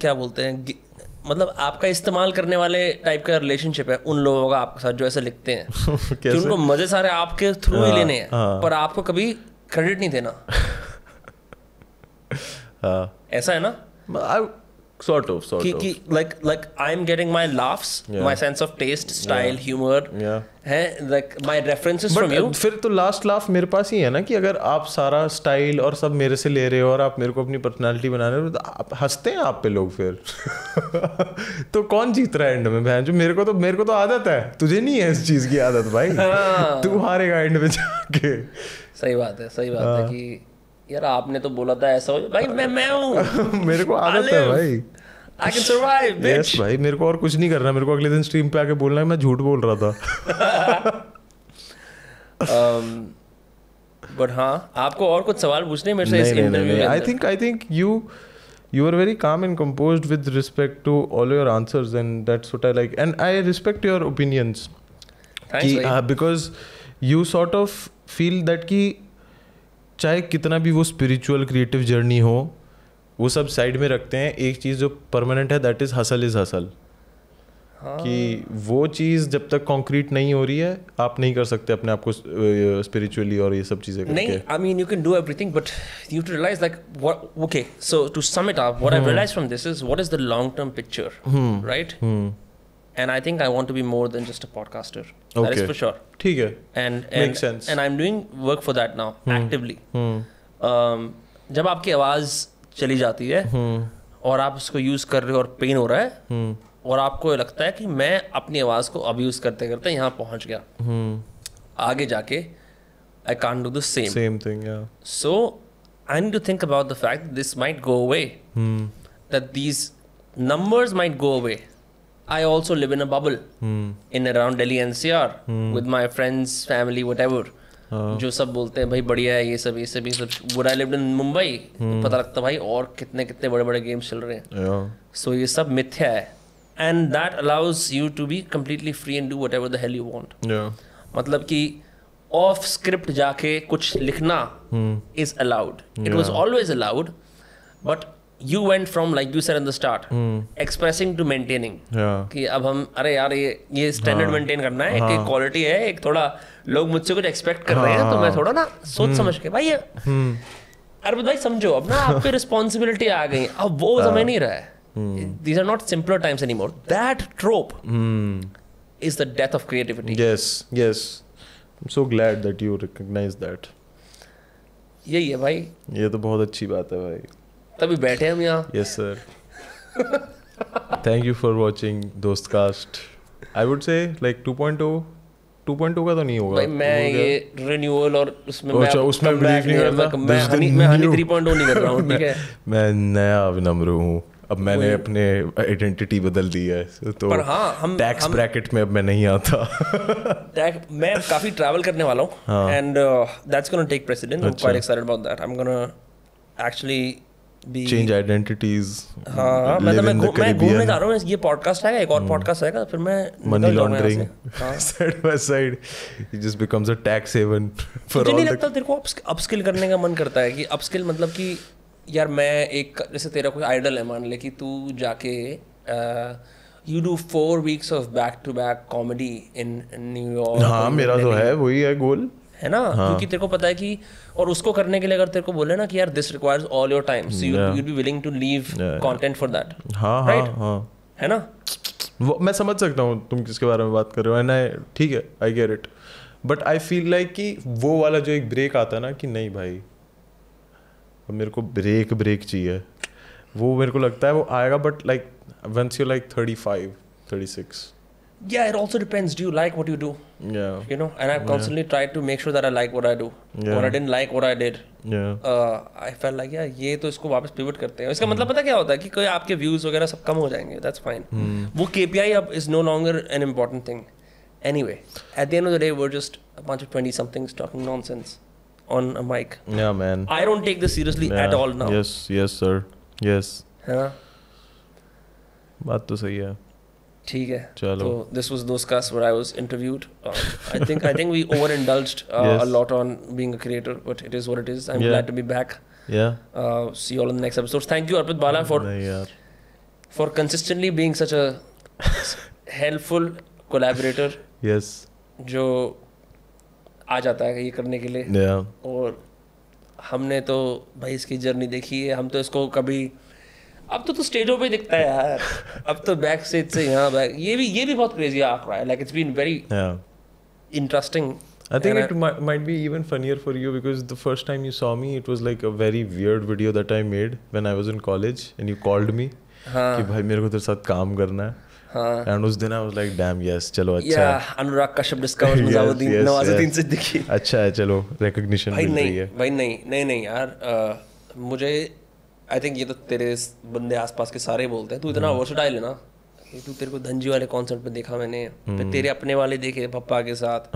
[SPEAKER 2] क्या बोलते हैं, मतलब आपका इस्तेमाल करने वाले टाइप का रिलेशनशिप है उन लोगों का आपके साथ जो ऐसे लिखते हैं कि उनको मजे सारे आपके थ्रू ही लेने हैं, पर आपको कभी क्रेडिट नहीं देना. ऐसा है ना,
[SPEAKER 1] sort of.
[SPEAKER 2] कि like I'm getting my laughs, my sense of taste, style, humor, है like my references from you.
[SPEAKER 1] फिर तो लास्ट लाफ मेरे पास ही है ना, कि अगर आप सारा स्टाइल और सब मेरे से ले रहे हो और आप मेरे को अपनी पर्सनालिटी बना रहे हो, तो आप हंसते हैं आप पे लोग फिर. तो कौन जीत रहा है एंड में? बहन जो मेरे को तो आदत है, तुझे नहीं है इस चीज की आदत भाई. तू हारेगा एंड में जाके.
[SPEAKER 2] सही बात है कि यार आपने तो बोला था ऐसा हो भाई, मैं हूँ.
[SPEAKER 1] मेरे को आदत है भाई.
[SPEAKER 2] I can survive, bitch.
[SPEAKER 1] Yes भाई, मेरे को और कुछ नहीं करना, मेरे को अगले दिन स्ट्रीम पे आके बोलना है मैं झूठ बोल रहा था.
[SPEAKER 2] बट हाँ, आपको और कुछ सवाल पूछने मेरे से इस इंटरव्यू में?
[SPEAKER 1] I think you are very calm and composed with respect to all your answers, and that's what I like, and I respect your opinions.
[SPEAKER 2] Thanks भाई.
[SPEAKER 1] Because you sort of feel that कि चाहे कितना भी वो spiritual creative journey हो, वो सब side में रखते हैं. एक चीज़ जो परमानेंट है, that is hustle is hustle. कि वो चीज़ जब तक कॉन्क्रीट नहीं हो रही है आप नहीं कर सकते अपने आप को स्पिरिचुअली और ये सब चीज़ें करके.
[SPEAKER 2] नहीं, I mean you can do everything, but you have to realize like what. Okay, so to sum it up, what I've realized from this is what is the long-term picture, right? And I think I want to be more than just a podcaster. That is for sure.
[SPEAKER 1] ठीक है.
[SPEAKER 2] And
[SPEAKER 1] Makes sense.
[SPEAKER 2] And I'm doing work for that now actively. जब आपकी आवाज़ चली जाती है और आप उसको यूज़ कर रहे हो और पेन हो रहा है और आपको लगता है कि मैं अपनी आवाज़ को अब्यूज़ करते करते यहाँ पहुँच गया, आगे जाके I can't do the same.
[SPEAKER 1] Same thing, yeah.
[SPEAKER 2] So I need to think about the fact that this might go away. That these numbers might go away. I also live in a bubble in around Delhi NCR with my friends, family, whatever. जो सब बोलते हैं भाई बढ़िया है ये सब. Would I lived in Mumbai? पता लगता भाई और कितने बड़े बड़े गेम्स चल रहे हैं.
[SPEAKER 1] Yeah.
[SPEAKER 2] So ये सब मिथ्या है. And that allows you to be completely free and do whatever the hell you want.
[SPEAKER 1] Yeah.
[SPEAKER 2] मतलब कि ऑफ स्क्रिप्ट जाके कुछ लिखना is allowed. It was always allowed, but you went from, like you said in the start, expressing to maintaining.
[SPEAKER 1] Yeah.
[SPEAKER 2] कि अब हम अरे यार ये स्टैंडर्ड मेंटेन करना है, एक क्वालिटी है, एक थोड़ा लोग मुझसे कुछ एक्सपेक्ट कर रहे हैं तो मैं थोड़ा ना सोच समझ के भाई अरे भाई समझो अब ना आप पे रिस्पॉन्सिबिलिटी आ गई, अब वो समय नहीं रहा है. These are not simpler times anymore. That trope is the death of creativity.
[SPEAKER 1] Yes. I'm so glad that you recognize that.
[SPEAKER 2] यही है भाई.
[SPEAKER 1] ये तो बहुत अच्छी बात है भाई.
[SPEAKER 2] तभी बैठे हम यहाँ.
[SPEAKER 1] Yes sir. Thank you for watching Dostcast. I would say like 2.0 का तो नहीं होगा
[SPEAKER 2] भाई. मैं ये रिन्यूअल और उसमें
[SPEAKER 1] उसमें बिलीव नहीं करता.
[SPEAKER 2] मैं हनी 3.0 नहीं कर रहा हूँ. ठीक है.
[SPEAKER 1] मैं नया विनम्र हूँ. अब मैंने अपने आइडेंटिटी बदल दी है तो
[SPEAKER 2] पर हाँ, हम
[SPEAKER 1] टैक्स ब्रैकेट में अब मैं नहीं आता.
[SPEAKER 2] मैं काफी ट्रैवल करने वाला हूँ and that's gonna take president. I am quite excited about that. I am gonna actually be
[SPEAKER 1] change identities.
[SPEAKER 2] हाँ मैं घूमने जा रहा हूँ. ये पॉडकास्ट आएगा, एक और पॉडकास्ट आएगा, फिर मैं
[SPEAKER 1] money laundering side by side it just becomes a tax haven for all.
[SPEAKER 2] मुझे नहीं लगता तेरे को अपस्किल करने का मन करता है कि अपस्किल मतलब कि यार मैं एक जैसे तेरा कोई आइडल है मान ले कि तू जाके you do 4 weeks of back-to-back comedy in New York.
[SPEAKER 1] हाँ मेरा तो है, वही है गोल
[SPEAKER 2] है ना. क्योंकि तेरे को पता है कि और उसको करने के लिए अगर तेरे को बोले ना कि यार this requires all your time, so you'd be willing to leave content for that.
[SPEAKER 1] हाँ
[SPEAKER 2] है ना.
[SPEAKER 1] वो मैं समझ सकता हूँ तुम किसके बारे में बात कर रहे हो. एंड ठीक है, I get it, but I feel like कि वो वाला जो एक ब्रेक आता है ना कि नहीं भाई अब मेरे को ब्रेक चाहिए, वो मेरे को लगता है वो आएगा. But like once you're like 35, 36.
[SPEAKER 2] Yeah, it also depends. Do you like what you do?
[SPEAKER 1] Yeah.
[SPEAKER 2] You know, and I've constantly tried to make sure that I like what I do.
[SPEAKER 1] Yeah.
[SPEAKER 2] Or I didn't like what I did.
[SPEAKER 1] Yeah.
[SPEAKER 2] I felt like yeah, ये तो इसको वापस pivot करते हैं. इसका मतलब पता क्या होता है कि कोई आपके व्यूज वगैरह सब कम हो जाएंगे. That's fine. वो KPI अब is no longer an important thing. Anyway, at the end of the day, we're just a bunch of 20-somethings talking nonsense on a mic.
[SPEAKER 1] Yeah, man.
[SPEAKER 2] I don't take this seriously at all now.
[SPEAKER 1] Yes, sir. Yes.
[SPEAKER 2] है ना.
[SPEAKER 1] बात तो सही है.
[SPEAKER 2] ठीक है.
[SPEAKER 1] चलो.
[SPEAKER 2] So this was Dostcast where I was interviewed. I think we overindulged a lot on being a creator, but it is what it is. I'm glad to be back.
[SPEAKER 1] Yeah.
[SPEAKER 2] See you all in the next episode. Thank you Arpit Bala for consistently being such a helpful collaborator.
[SPEAKER 1] Yes.
[SPEAKER 2] जो आ जाता है ये करने के लिए.
[SPEAKER 1] Yeah.
[SPEAKER 2] और हमने तो भाई इसकी जर्नी देखी है. हम तो इसको कभी अब तो स्टेजों पे दिखता है यार. अब तो बैक स्टेज से यहाँ बैक ये भी बहुत क्रेजी आर्क रहा है. Like it's been very interesting.
[SPEAKER 1] I think it might be even funnier for you because the first time you saw me, it was like a very weird video that I made when I was in college and you called me कि भाई मेरे को तेरे साथ काम करना है. And उस दिन I was like damn yes चलो अच्छा है.
[SPEAKER 2] अनुराग कश्यप डिस्कवर नवाजुद्दीन सिद्दीकी. अच्छा
[SPEAKER 1] है चलो recognition मिल रही है.
[SPEAKER 2] भाई नहीं यार मुझे आई थिंक ये तो तेरे बंदे आसपास के सारे बोलते हैं. तू इतना वर्सटाइल है ना. तू तेरे को धनजी वाले कॉन्सर्ट पे देखा मैंने, फिर तेरे अपने वाले देखे पप्पा के साथ,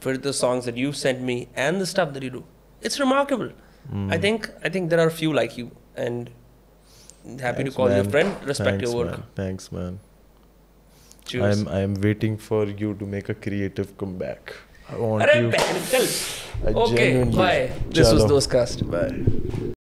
[SPEAKER 2] फिर the songs that you sent me and the stuff that you do. It's remarkable. I think there are few like you and happy to call you friend. Respect your work.
[SPEAKER 1] Thanks man.
[SPEAKER 2] Cheers.
[SPEAKER 1] I am waiting for you to make a creative comeback. I want you.
[SPEAKER 2] Okay, bye. This was Dostcast.
[SPEAKER 1] Bye.